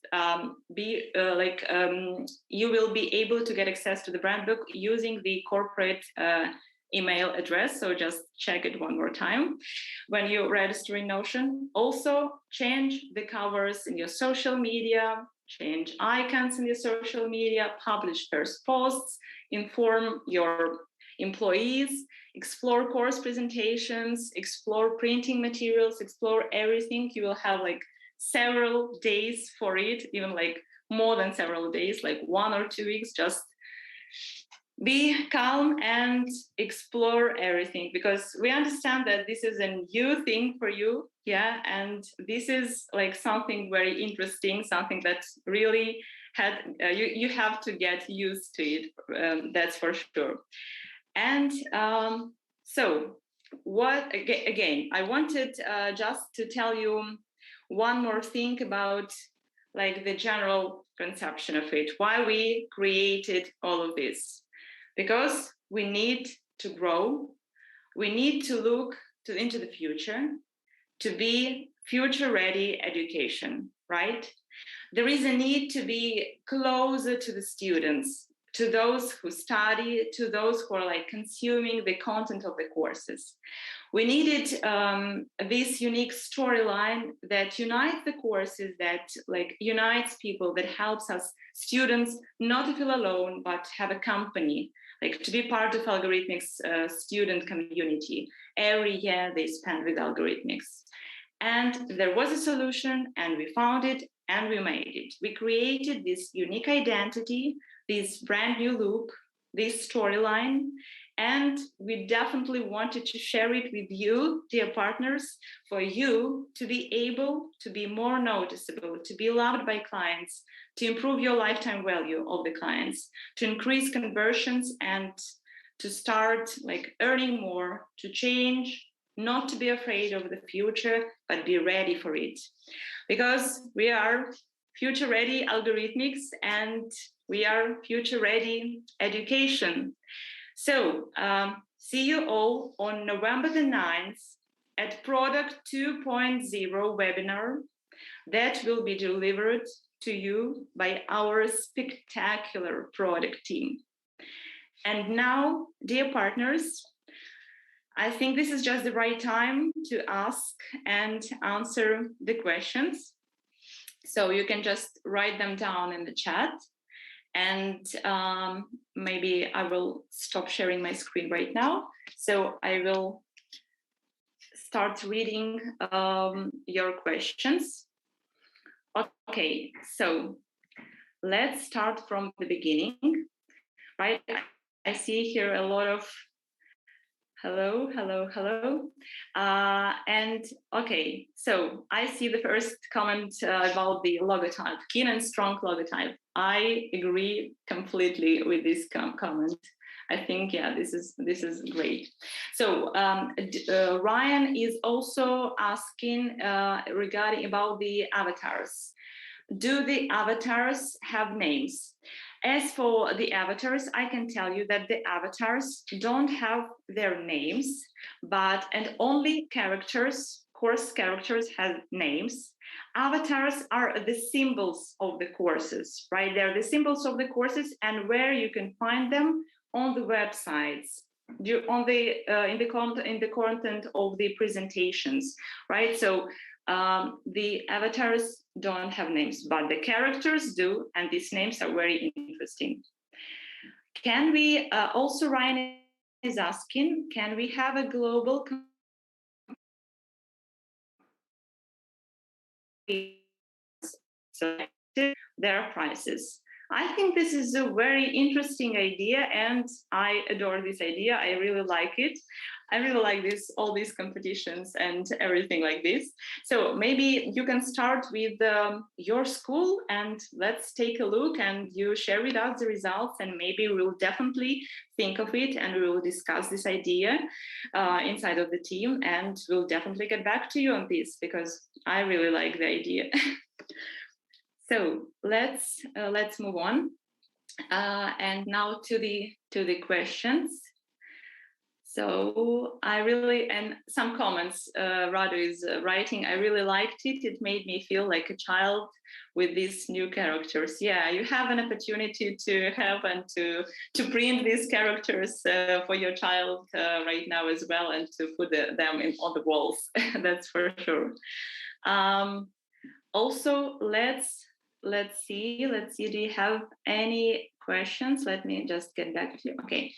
you will be able to get access to the brand book using the corporate email address. So just check it one more time when you register in Notion. Also change the covers in your social media, change icons in your social media, publish first posts, inform your employees, explore course presentations, explore printing materials, explore everything. You will have like several days for it, even like more than several days, like 1 or 2 weeks. Just be calm and explore everything, because we understand that this is a new thing for you, yeah, and this is like something very interesting, something that really you have to get used to it, that's for sure. And so what again, I wanted just to tell you one more thing about like the general conception of it, why we created all of this. Because we need to grow, we need to look into the future, to be future-ready education, right? There is a need to be closer to the students, to those who study, to those who are like consuming the content of the courses. We needed this unique storyline that unites the courses, that like unites people, that helps us students not to feel alone, but have a company, like to be part of Algorithmics student community. Every year they spend with Algorithmics. And there was a solution, and we found it, and we made it. We created this unique identity, this brand new look, this storyline, and we definitely wanted to share it with you, dear partners, for you to be able to be more noticeable, to be loved by clients, to improve your lifetime value of the clients, to increase conversions, and to start like earning more, to change, not to be afraid of the future, but be ready for it. Because we are future-ready Algorithmics, and we are future-ready education. So see you all on November the 9th at Product 2.0 webinar that will be delivered to you by our spectacular product team. And now, dear partners, I think this is just the right time to ask and answer the questions. So you can just write them down in the chat. And maybe I will stop sharing my screen right now. So I will start reading your questions. Okay, so let's start from the beginning, right? I see here a lot of hello. And okay, so I see the first comment about the logotype, keen and strong logotype. I agree completely with this comment. I think, yeah, this is great. So Ryan is also asking regarding about the avatars. Do the avatars have names? As for the avatars, I can tell you that the avatars don't have their names, and only characters, course characters, have names. Avatars are the symbols of the courses, right? They're the symbols of the courses, and where you can find them on the websites, in the content of the presentations, right? So The avatars don't have names, but the characters do, and these names are very interesting. Can we also, Ryan is asking, can we have a global selected their prices? I think this is a very interesting idea, and I adore this idea. I really like it. I really like all these competitions and everything like this. So maybe you can start with your school, and let's take a look, and you share with us the results, and maybe we'll definitely think of it, and we will discuss this idea inside of the team, and we'll definitely get back to you on this, because I really like the idea. So let's move on, and now to the questions. So I really, and some comments Radu is writing, I really liked it. It made me feel like a child with these new characters. Yeah, you have an opportunity to have and to print these characters for your child right now as well, and to put them on the walls. That's for sure. Also, let's see. Do you have any questions? Let me just get back to you. Okay.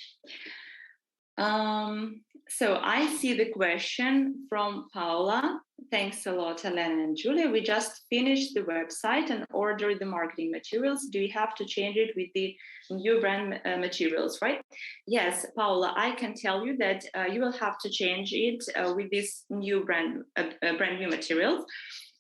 So I see the question from Paula. Thanks a lot, Elena and Julia. We just finished the website and ordered the marketing materials. Do we have to change it with the new brand materials, right? Yes, Paula, I can tell you that you will have to change it with this new brand new materials.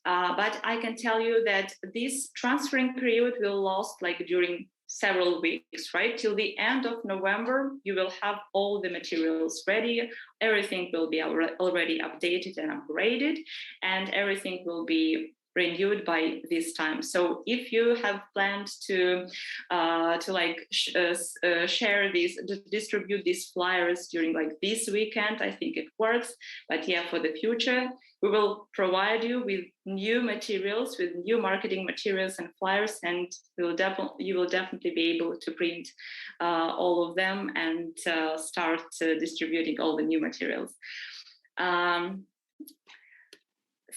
But I can tell you that this transferring period will last like during several weeks, right? Till the end of November, you will have all the materials ready. Everything will be already updated and upgraded, and everything will be renewed by this time. So if you have planned to share these, distribute these flyers during like this weekend, I think it works. But yeah, for the future, we will provide you with new materials, with new marketing materials and flyers, and you will definitely be able to print all of them and start distributing all the new materials.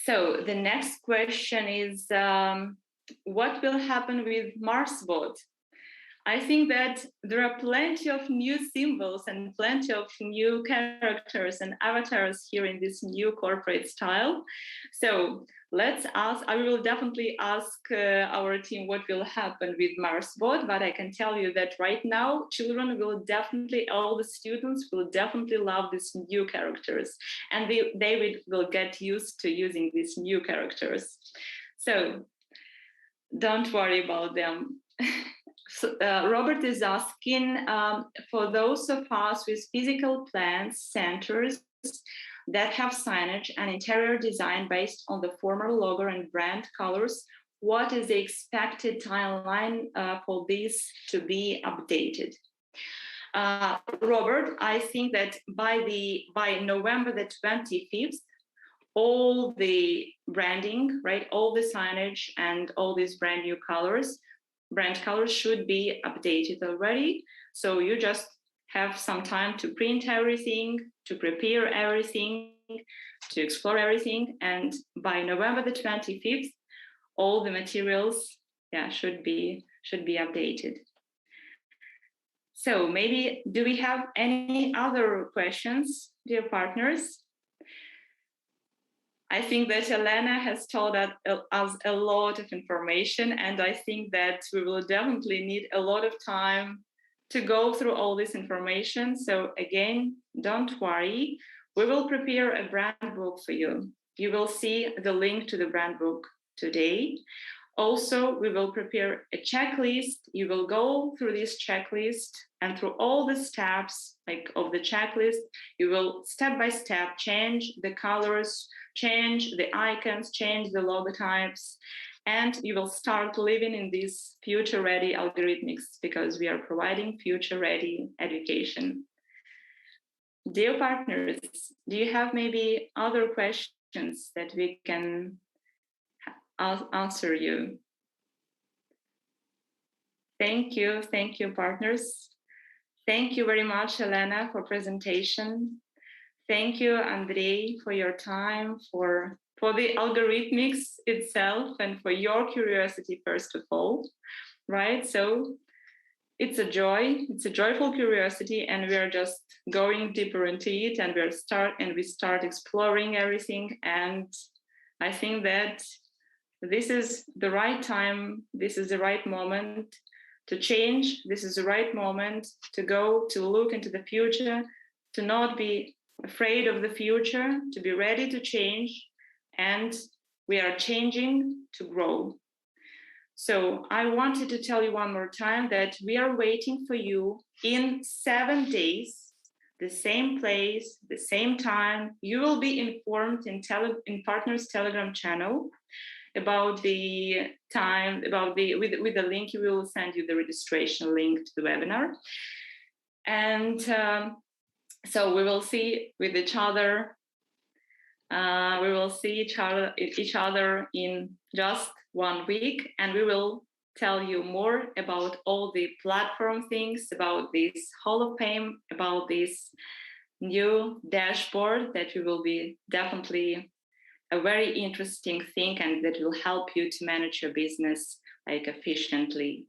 So the next question is, what will happen with MarsBot? I think that there are plenty of new symbols and plenty of new characters and avatars here in this new corporate style. So let's ask, I will definitely ask our team what will happen with MarsBot, but I can tell you that right now, children will definitely, all the students will definitely love these new characters, and they will get used to using these new characters. So don't worry about them. So, Robert is asking, for those of us with physical plants centers that have signage and interior design based on the former logo and brand colors, what is the expected timeline for this to be updated? Robert, I think that by November the 25th, all the branding, right, all the signage and all these brand new brand colors should be updated already. So you just have some time to print everything, to prepare everything, to explore everything. And by November the 25th, all the materials should be updated. So maybe, do we have any other questions, dear partners? I think that Elena has told us a lot of information, and I think that we will definitely need a lot of time to go through all this information. So again, don't worry. We will prepare a brand book for you. You will see the link to the brand book today. Also, we will prepare a checklist. You will go through this checklist, and through all the steps of the checklist, you will step by step change the colors, change the icons, change the logotypes, and you will start living in this future-ready algorithmics, because we are providing future-ready education. Dear partners, do you have maybe other questions that we can answer you? Thank you, partners. Thank you very much, Elena, for presentation. Thank you, Andrei, for your time, for for the algorithmics itself and for your curiosity, first of all, right? So it's a joyful curiosity, and we are just going deeper into it, and we start exploring everything. And I think that this is the right time, this is the right moment to change, this is the right moment to go to look into the future, to not be afraid of the future, to be ready to change, and we are changing to grow. So I wanted to tell you one more time that we are waiting for you in 7 days, the same place, the same time. You will be informed in Partners Telegram channel about the time, with the link. We will send you the registration link to the webinar. And so we will see with each other. We will see each other in just 1 week, and we will tell you more about all the platform things, about this Hall of Fame, about this new dashboard that we will be definitely a very interesting thing, and that will help you to manage your business like efficiently.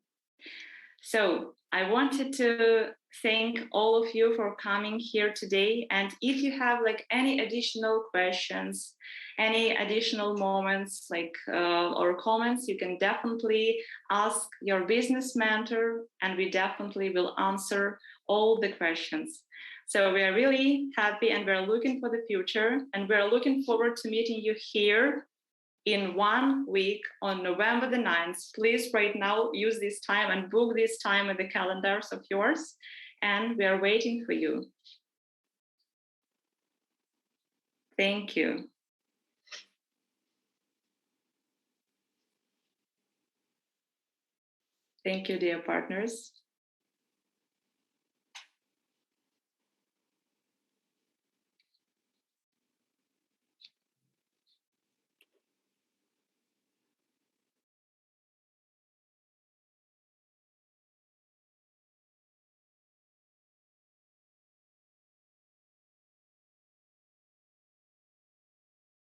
So I wanted to thank all of you for coming here today. And if you have like any additional questions, any additional moments like or comments, you can definitely ask your business mentor, and we definitely will answer all the questions. So we are really happy, and we're looking for the future, and we're looking forward to meeting you here in 1 week on November the 9th. Please right now use this time and book this time in the calendars of yours, and we are waiting for you. Thank you. Thank you, dear partners.